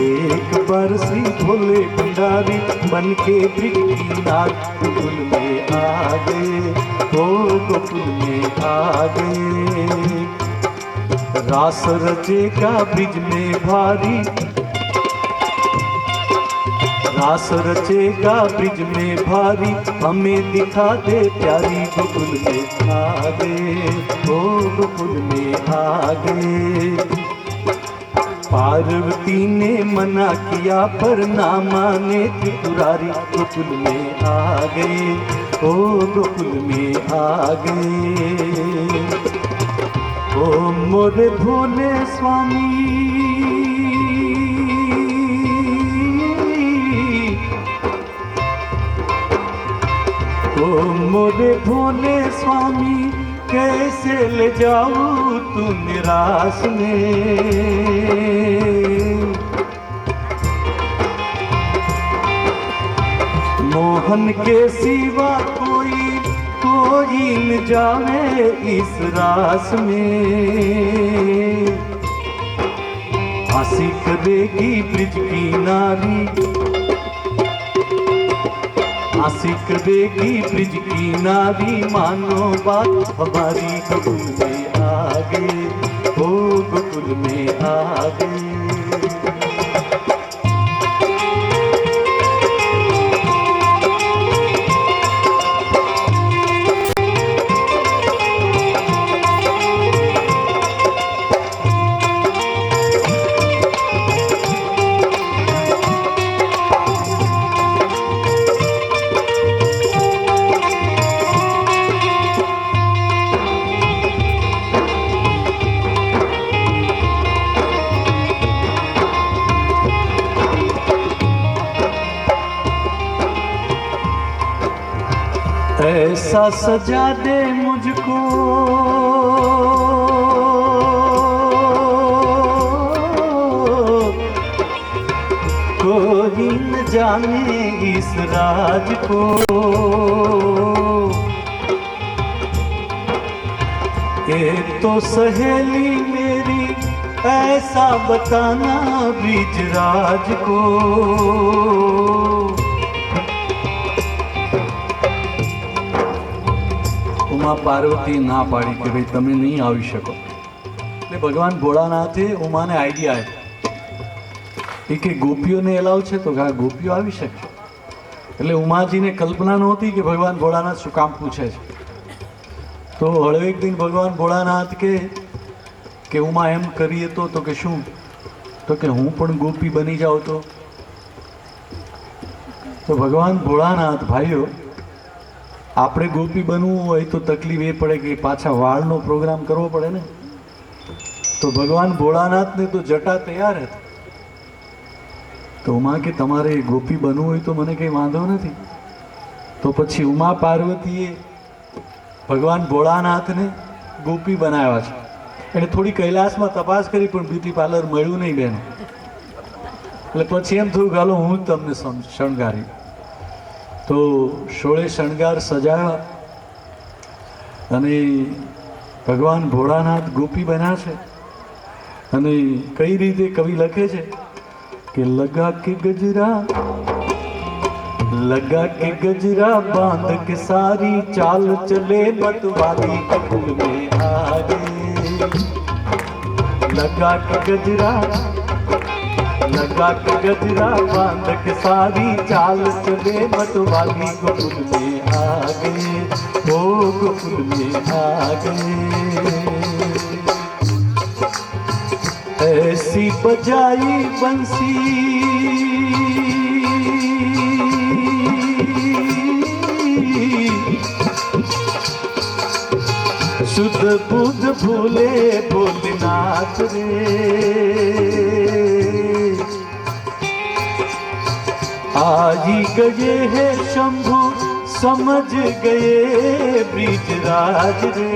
एक बार श्री भोले भंडारी बन के ब्रिज की नार गोकुल में आ गए. ओ गोकुल में आ गए. रास रचेगा ब्रिज में भारी, रास रचेगा ब्रिज में भारी, हमें दिखा दे प्यारी गोकुल में आ गए. ओ गोकुल में आ गए. पार्वती ने मना किया पर ना माने त्रिपुरारी, गोकुल में आ गए. ओ गोकुल में आ गए. ओ मोरे भोले स्वामी, ओ मोरे भोले स्वामी, कैसे ले जाऊं तुम्हें रास में. मोहन के सिवा कोई न जावे इस रास में. हंसी करेगी ब्रिज की नारी, हंसी करेगी ब्रिज की नारी, मानो बात हमारी. गोकुल में आ गए. ओ गोकुल में आ गए. ऐसा सजा दे मुझको कोई न जाने इस राज को. एक तो सहेली मेरी ऐसा बताना ब्रिजराज को। उमा पार्वती ना पाड़ी कि भाई तमे नहीं આવી શકો। એટલે ભગવાન ભોળાનાથે ઉમાને આઈડિયા આપ્યો કે ગોપીઓને એલાવ છે તો ગોપીઓ આવી શકે। એટલે ઉમાજીને કલ્પના નહોતી કે ભગવાન ભોળાનાથ શું કામ પૂછે છે। તો હળવેક દિન ભગવાન ભોળાનાથ કે ઉમા એમ કરીએ તો કે શું, તો કે હું પણ ગોપી બની જાઉં તો ભગવાન ભોળાનાથ ભાઈઓ આપણે ગોપી બનવું હોય તો તકલીફ એ પડે કે પાછા વાળનો પ્રોગ્રામ કરવો પડે ને। તો ભગવાન ભોળાનાથને તો જટા તૈયાર હતા। તો ઉમા કે તમારે ગોપી બનવું હોય તો મને કંઈ વાંધો નથી। તો પછી ઉમા પાર્વતીએ ભગવાન ભોળાનાથને ગોપી બનાવ્યા છે। એને થોડી કૈલાસમાં તપાસ કરી પણ બ્યુટી પાર્લર મળ્યું નહીં બેન। એટલે પછી એમ થયું ગાલો હું જ તમને શણગારી। તો 16 શણગાર સજાવ્યા અને ભગવાન ભોળાનાથ ગોપી બન્યા છે। અને કઈ રીતે કવિ લખે છે कि लगा के गजरा बांध के सारी चाल चले मतवाली कपुल में आगे। लगा के गजरा बांध के सारी चाल चले मतवाली कपुल में आगे। ओ कपुल में आगे ऐसी बजाई बंसी शुद्ध बुद्ध भूले भोलेनाथ रे। आज ही गए है शंभु समझ गए ब्रिजराज रे।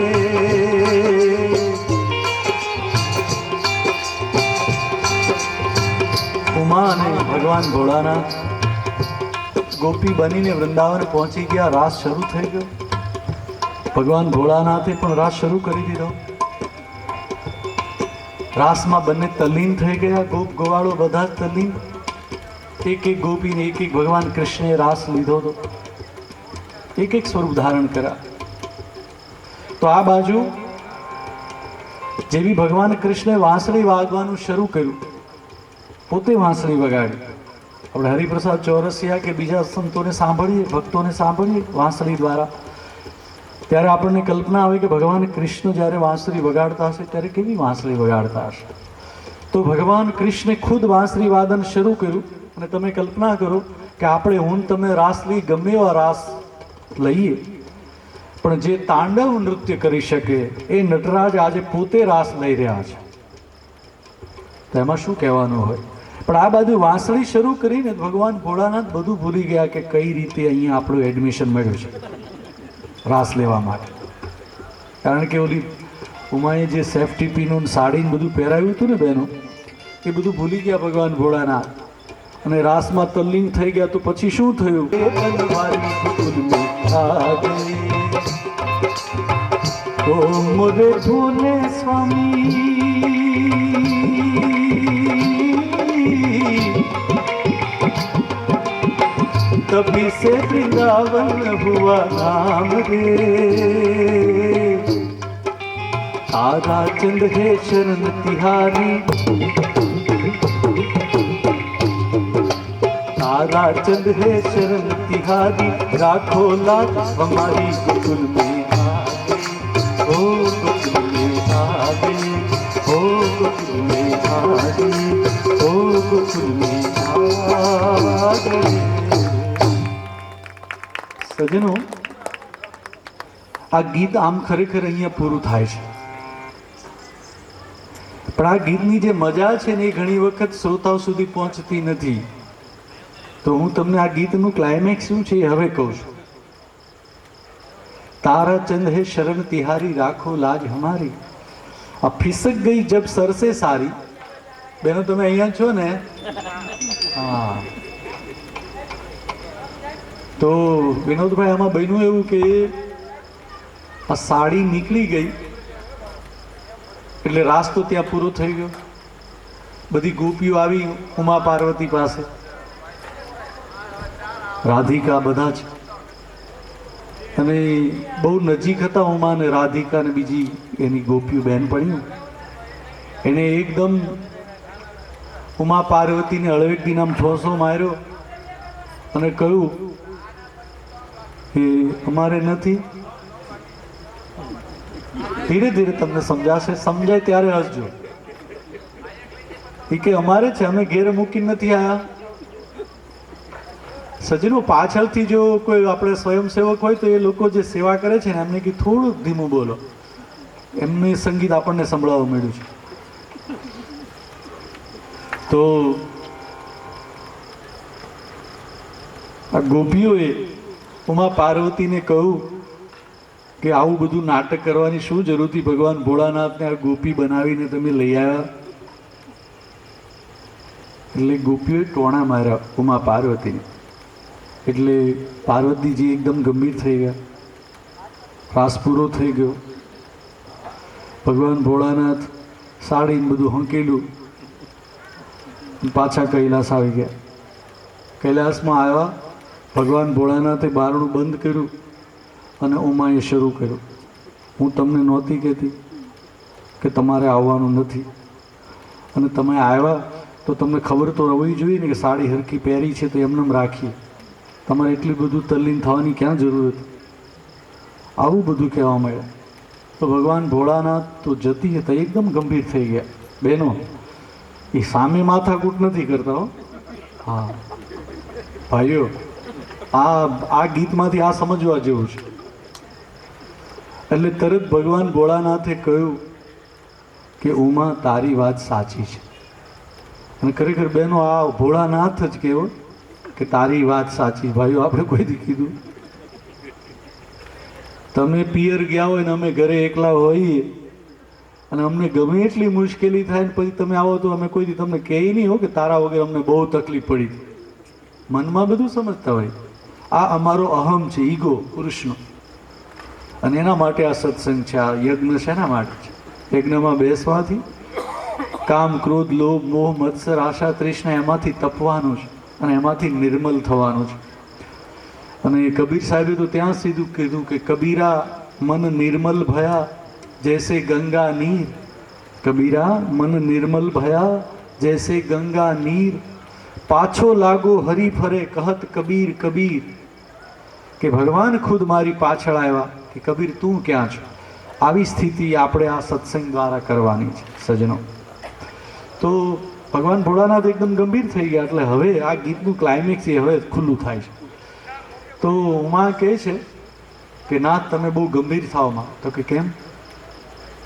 ઉમા અને ભગવાન ભોળાનાથ ગોપી બનીને વૃંદાવન પહોંચી ગયા। રાસ શરૂ થઈ ગયો। ભગવાન ભોળાનાથે પણ રાસ શરૂ કરી દીધો। રાસમાં બંને તલ્લીન થઈ ગયા। ગોપ ગોવાળો બધા જ તલ્લીન। એક એક ગોપીને એક એક ભગવાન કૃષ્ણે રાસ લીધો હતો। એક એક સ્વરૂપ ધારણ કર્યા। તો આ બાજુ જેવી ભગવાન કૃષ્ણે વાંસળી વાગવાનું શરૂ કર્યું, પોતે વાંસળી વગાડી। આપણે હરિપ્રસાદ ચોરસિયા કે બીજા સંતોને સાંભળીએ, ભક્તોને સાંભળીએ વાંસળી દ્વારા, ત્યારે આપણને કલ્પના આવે કે ભગવાન કૃષ્ણ જ્યારે વાંસળી વગાડતા હશે ત્યારે કેવી વાંસળી વગાડતા હશે। તો ભગવાન કૃષ્ણે ખુદ વાંસળી વાદન શરૂ કર્યું। અને તમે કલ્પના કરો કે આપણે હું તમે રાસલી ગમે એવા રાસ લઈએ, પણ જે તાંડવ નૃત્ય કરી શકે એ નટરાજ આજે પોતે રાસ લઈ રહ્યા છે, તો એમાં શું કહેવાનું હોય। પણ આ બાજુ વાંસળી શરૂ કરીને ભગવાન ભોળાનાથ બધું ભૂલી ગયા કે કઈ રીતે અહીંયા આપણું એડમિશન મળ્યું છે રાસ લેવા માટે। કારણ કે ઓલી ઉમાએ જે સેફટી પીનું સાડીને બધું પહેરાવ્યું હતું ને બહેનો, એ બધું ભૂલી ગયા ભગવાન ભોળાનાથ અને રાસમાં તલ્લીન થઈ ગયા। તો પછી શું થયું, મોરે ભોલે સ્વામી तभी से वृंदावन हुआ नाम रे। तारा चंद है शरण तिहारी, तारा चंद है शरण तिहारी, राखो लाख हमारी गोकुल में आ गई। ओ गोकुल में आ गई, ओ गोकुल में आ गई, ओ गोकुल में आ गई। સજનો, આ ગીત આમ ખરેખર અહીંયા પૂરું થાય છે, પણ આ ગીતની જે મજા છે ને એ ઘણી વખત શ્રોતાઓ સુધી પહોંચતી નથી। તો હું તમને આ ગીતનું ક્લાઇમેક્સ શું છે એ હવે કહું છું। તારા ચંદ હે શરણ તિહારી, રાખો લાજ હમારી, આ ફિસક ગઈ જબ સરસે સારી। બેનો તમે અહીંયા છો ને? હા। તો વિનોદભાઈ આમાં બન્યું એવું કે આ સાડી નીકળી ગઈ એટલે રાસ તો ત્યાં પૂરો થઈ ગયો. બધી ગોપીઓ આવી ઉમા પાર્વતી પાસે, રાધિકા બધા જ, અને બહુ નજીક હતા ઉમા ને રાધિકા ને બીજી એની ગોપીઓ બહેનપણીઓ. એને એકદમ ઉમા પાર્વતીને હળવેકથી નામ ઠોસો માર્યો અને કહ્યું કે અમારે નથી. ધીરે ધીરે તમને સમજાશે, સમજાય ત્યારે હસજો. એ કે અમારે છે, અમે ઘેર મૂકીને નથી આવ્યા. સજનો, પાછળથી જો કોઈ આપણે સ્વયંસેવક હોય તો એ લોકો જે સેવા કરે છે ને એમને કે થોડુંક ધીમું બોલો, એમને સંગીત આપણને સંભળાવવા મળ્યું છે. તો આ ગોપીઓએ ઉમા પાર્વતીને કહ્યું કે આવું બધું નાટક કરવાની શું જરૂર હતી? ભગવાન ભોળાનાથને આ ગોપી બનાવીને તમે લઈ આવ્યા. એટલે ગોપીઓએ ટોણા માર્યા ઉમા પાર્વતીને. એટલે પાર્વતીજી એકદમ ગંભીર થઈ ગયા. રાસ પૂરો થઈ ગયો. ભગવાન ભોળાનાથ સાડીને બધું હંકેલું, પાછા કૈલાસ આવી ગયા. કૈલાસમાં આવ્યા, ભગવાન ભોળાનાથે બારણું બંધ કર્યું અને ઉમાએ શરૂ કર્યું. હું તમને નહોતી કહેતી કે તમારે આવવાનું નથી, અને તમે આવ્યા તો તમને ખબર તો હોવી જોઈએ ને કે સાડી હરખી પહેરી છે તો એમને રાખી. તમારે એટલી બધું તલ્લીન થવાની ક્યાં જરૂર હતી? આવું બધું કહેવા મળ્યા. તો ભગવાન ભોળાનાથ તો જતી હતા એકદમ ગંભીર થઈ ગયા. બહેનો, એ સામે માથાકૂટ નથી કરતા હો. હા ભાઈઓ, આ ગીતમાંથી આ સમજવા જેવું છે. એટલે તરત ભગવાન ભોળાનાથે કહ્યું કે ઉમા, તારી વાત સાચી છે. અને ખરેખર બહેનો, આ ભોળાનાથ જ કહેવો કે તારી વાત સાચી. ભાઈઓ, આપણે કોઈથી કીધું? તમે પિયર ગયા હોય ને અમે ઘરે એકલા હોઈએ અને અમને ગમે એટલી મુશ્કેલી થાય ને પછી તમે આવો તો અમે કોઈથી તમને કહે નહીં હો કે તારા વગર અમને બહુ તકલીફ પડી. મનમાં બધું સમજતા હોય. આ અમારો અહમ છે, ઈગો પુરુષનો. અને એના માટે આ સત્સંગ છે, આ યજ્ઞ છે. એના માટે છે. યજ્ઞમાં બેસવાથી કામ, ક્રોધ, લોભ, મોહ, મત્સર, આશા, તૃષ્ણા એમાંથી તપવાનું છે અને એમાંથી નિર્મલ થવાનું છે. અને કબીર સાહેબે તો ત્યાં સીધું કીધું કે કબીરા મન નિર્મલ ભયા જૈસે ગંગા નીર. કબીરા મન નિર્મલ ભયા જૈસે ગંગા નીર, પાછો લાગો હરી ફરે કહત કબીર કબીર. કે ભગવાન ખુદ મારી પાછળ આવ્યા કે કબીર તું ક્યાં છો? આવી સ્થિતિ આપણે આ સત્સંગ દ્વારા કરવાની છે સજનો. તો ભગવાન ભોળાનાથ એકદમ ગંભીર થઈ ગયા. એટલે હવે આ ગીતનું ક્લાઇમેક્સ એ હવે ખુલ્લું થાય છે. તો ઉમા કહે છે કે નાથ, તમે બહુ ગંભીર થાવ માં. તો કે કેમ?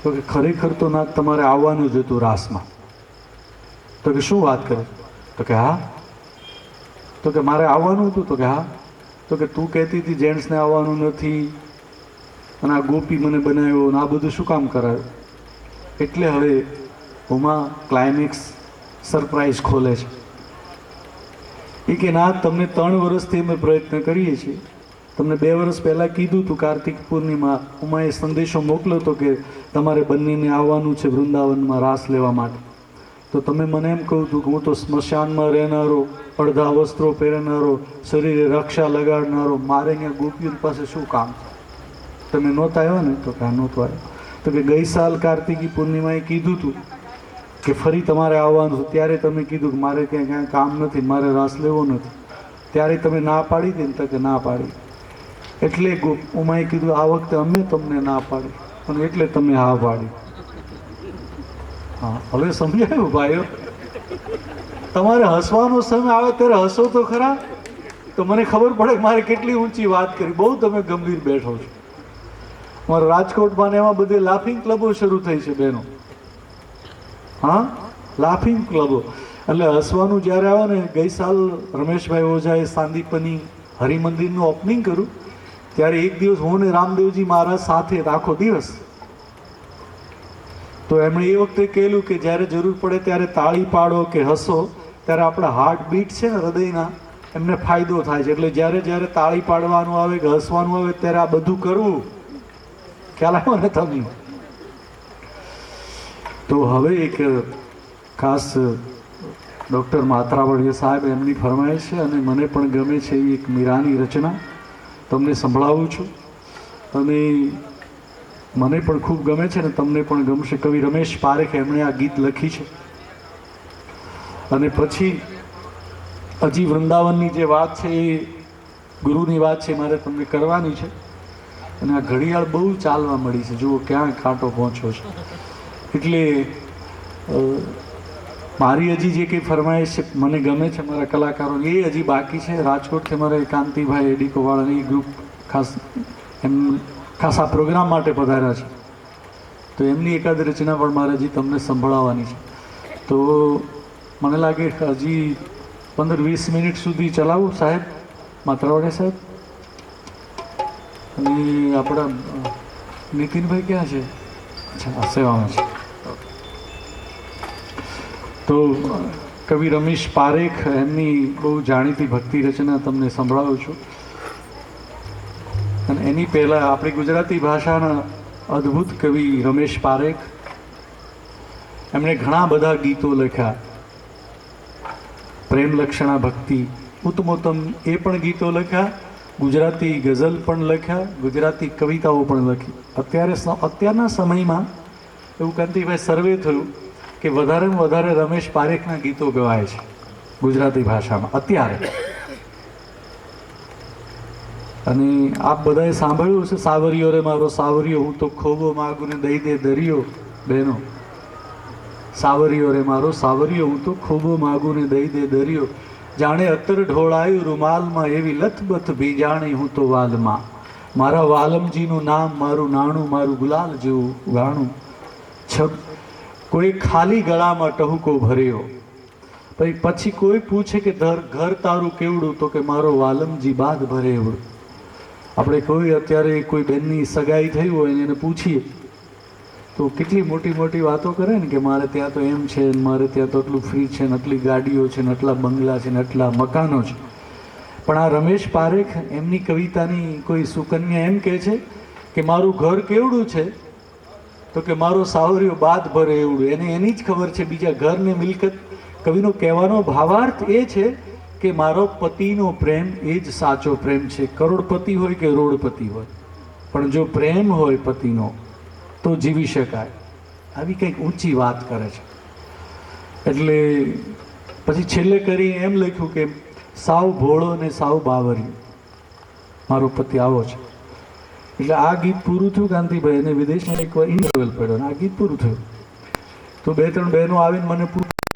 તો કે ખરેખર તો નાથ તમારે આવવાનું જ હતું રાસમાં. તો કે શું વાત કરે? તો કે હા. તો કે મારે આવવાનું હતું? તો કે હા. તો કે તું કહેતી હતી જેન્ટ્સને આવવાનું નથી અને આ ગોપી મને બનાવ્યો અને આ બધું શું કામ કરાયું? એટલે હવે ઉમા ક્લાઇમેક્સ સરપ્રાઈઝ ખોલે છે. એ કે ના, તમને 3 વર્ષથી અમે પ્રયત્ન કરીએ છીએ. તમને 2 વર્ષ પહેલાં કીધું હતું કાર્તિક પૂર્ણિમા, ઉમાએ સંદેશો મોકલ્યો હતો કે તમારે બંનેને આવવાનું છે વૃંદાવનમાં રાસ લેવા માટે. તો તમે મને એમ કહું હતું કે હું તો સ્મશાનમાં રહેનારો, અડધા વસ્ત્રો પહેરનારો, શરીરે રક્ષા લગાડનારો, મારે અહીંયા ગોપીઓ પાસે શું કામ? તમે નહોતા આવ્યા ને? તો કે નહોતો આવ્યો. તો કે ગઈ સાલ કાર્તિકી પૂર્ણિમાએ કીધું હતું કે ફરી તમારે આવવાનું છે. ત્યારે તમે કીધું કે મારે ત્યાં ક્યાંય કામ નથી, મારે રાસ લેવો નથી. ત્યારે તમે ના પાડી હતી ને? તો કે ના પાડી. એટલે ઉમાએ કીધું આ વખતે અમે તમને ના પાડી અને એટલે તમે હા પાડી. હા, હવે સમજાયું ભાઈઓ? તમારે હસવાનો સમય આવે ત્યારે હસો તો ખરા. તો મને ખબર પડે કે મારે કેટલી ઊંચી વાત કરી. બહુ તમે ગંભીર બેઠો છો. અમારા રાજકોટમાં ને એમાં બધે લાફિંગ ક્લબો શરૂ થઈ છે બહેનો. હા, લાફિંગ ક્લબો. એટલે હસવાનું જ્યારે આવે ને, ગઈ સાલ રમેશભાઈ ઓઝાએ સાંદીપની હરિમંદિરનું ઓપનિંગ કર્યું ત્યારે એક દિવસ હું ને રામદેવજી મહારાજ સાથે આખો દિવસ. તો એમણે એ વખતે કહેલું કે જ્યારે જરૂર પડે ત્યારે તાળી પાડો કે હસો ત્યારે આપણા હાર્ટ બીટ છે ને હૃદયના, એમને ફાયદો થાય છે. એટલે જ્યારે જ્યારે તાળી પાડવાનું આવે કે હસવાનું આવે ત્યારે આ બધું કરવું. ખ્યાલ આવ્યો ને તમને? તો હવે એક ખાસ ડૉક્ટર માત્રાવળીયા સાહેબ એમની ફરમાઈશ છે અને મને પણ ગમે છે એવી એક મીરાની રચના તમને સંભળાવું છું. અને મને પણ ખૂબ ગમે છે ને તમને પણ ગમશે. કવિ રમેશ પારેખ એમણે આ ગીત લખી છે. અને પછી હજી વૃંદાવનની જે વાત છે એ ગુરુની વાત છે મારે તમને કરવાની છે. અને આ ઘડિયાળ બહુ ચાલવા મળી છે, જુઓ ક્યાં કાંટો પહોંચ્યો છે. એટલે મારી હજી જે કંઈ ફરમાઈશ છે મને ગમે છે મારા કલાકારો એ હજી બાકી છે. રાજકોટથી મારે કાંતિભાઈ એડિકોવાળાની ગ્રુપ ખાસ એમ ખાસ આ પ્રોગ્રામ માટે પધાર્યા છે. તો એમની એકાદ રચના પણ મારે હજી તમને સંભળાવવાની છે. તો મને લાગે હજી 15-20 મિનિટ સુધી ચલાવું સાહેબ, માત્રાવાડિયા સાહેબ. અને આપણા નીતિનભાઈ ક્યાં છે? અચ્છા, સેવામાં છે. તો કવિ રમેશ પારેખ એમની બહુ જાણીતી ભક્તિ રચના તમને સંભળાવું છું. અને એની પહેલાં આપણી ગુજરાતી ભાષાના અદ્ભુત કવિ રમેશ પારેખ એમણે ઘણા બધા ગીતો લખ્યા. પ્રેમ લક્ષણા ભક્તિ ઉત્તમોત્તમ એ પણ ગીતો લખ્યા, ગુજરાતી ગઝલ પણ લખ્યા, ગુજરાતી કવિતાઓ પણ લખી. અત્યારના સમયમાં એવું કાંતિભાઈ સર્વે થયું કે વધારેમાં વધારે રમેશ પારેખના ગીતો ગવાય છે ગુજરાતી ભાષામાં અત્યારે. અને આપ બધાએ સાંભળ્યું છે, સાવરિયો રે મારો સાવરિયો હું તો ખોબો માગું ને દઈ દે દરિયો. બહેનો, સાવરિયો રે મારો સાવરિયો હું તો ખોબો માગું ને દઈ દે દરિયો. જાણે અત્તર ઢોળાયું રૂમાલમાં એવી લથબથ ભીજાણી હું તો વાલમાં. મારા વાલમજીનું નામ, મારું નાણું, મારું ગુલાલ જેવું ગાણું. કોઈ ખાલી ગળામાં ટહુકો ભર્યો. પછી કોઈ પૂછે કે ઘર તારું કેવડું, તો કે મારો વાલમજી બાદ ભરે એવડું. આપણે કોઈ અત્યારે કોઈ બેનની સગાઈ થઈ હોય ને એને પૂછીએ તો કેટલી મોટી મોટી વાતો કરે ને કે મારે ત્યાં તો એમ છે, મારે ત્યાં તો આટલું ફ્રી છે ને આટલી ગાડીઓ છે ને આટલા બંગલા છે ને આટલા મકાનો છે. પણ આ રમેશ પારેખ એમની કવિતાની કોઈ સુકન્યા એમ કહે છે કે મારું ઘર કેવડું છે, તો કે મારો સાવરિયો બાદ ભરે એવડું. એને એની જ ખબર છે, બીજા ઘરની મિલકત. કવિનો કહેવાનો ભાવાર્થ એ છે કે મારો પતિનો પ્રેમ એ જ સાચો પ્રેમ છે. કરોડપતિ હોય કે રોડપતિ હોય, પણ જો પ્રેમ હોય પતિનો તો જીવી શકાય. આવી કંઈક ઊંચી વાત કરે છે. એટલે પછી છેલ્લે કરી એમ લખ્યું કે સાવ ભોળો ને સાવ બાવરી મારો પતિ આવો છે. એટલે આ ગીત પૂરું થયું કાંતિભાઈ, અને વિદેશમાં એક ઇન્ટરવલ પડ્યો અને આ ગીત પૂરું થયું. તો 2-3 બહેનો આવીને મને પૂછ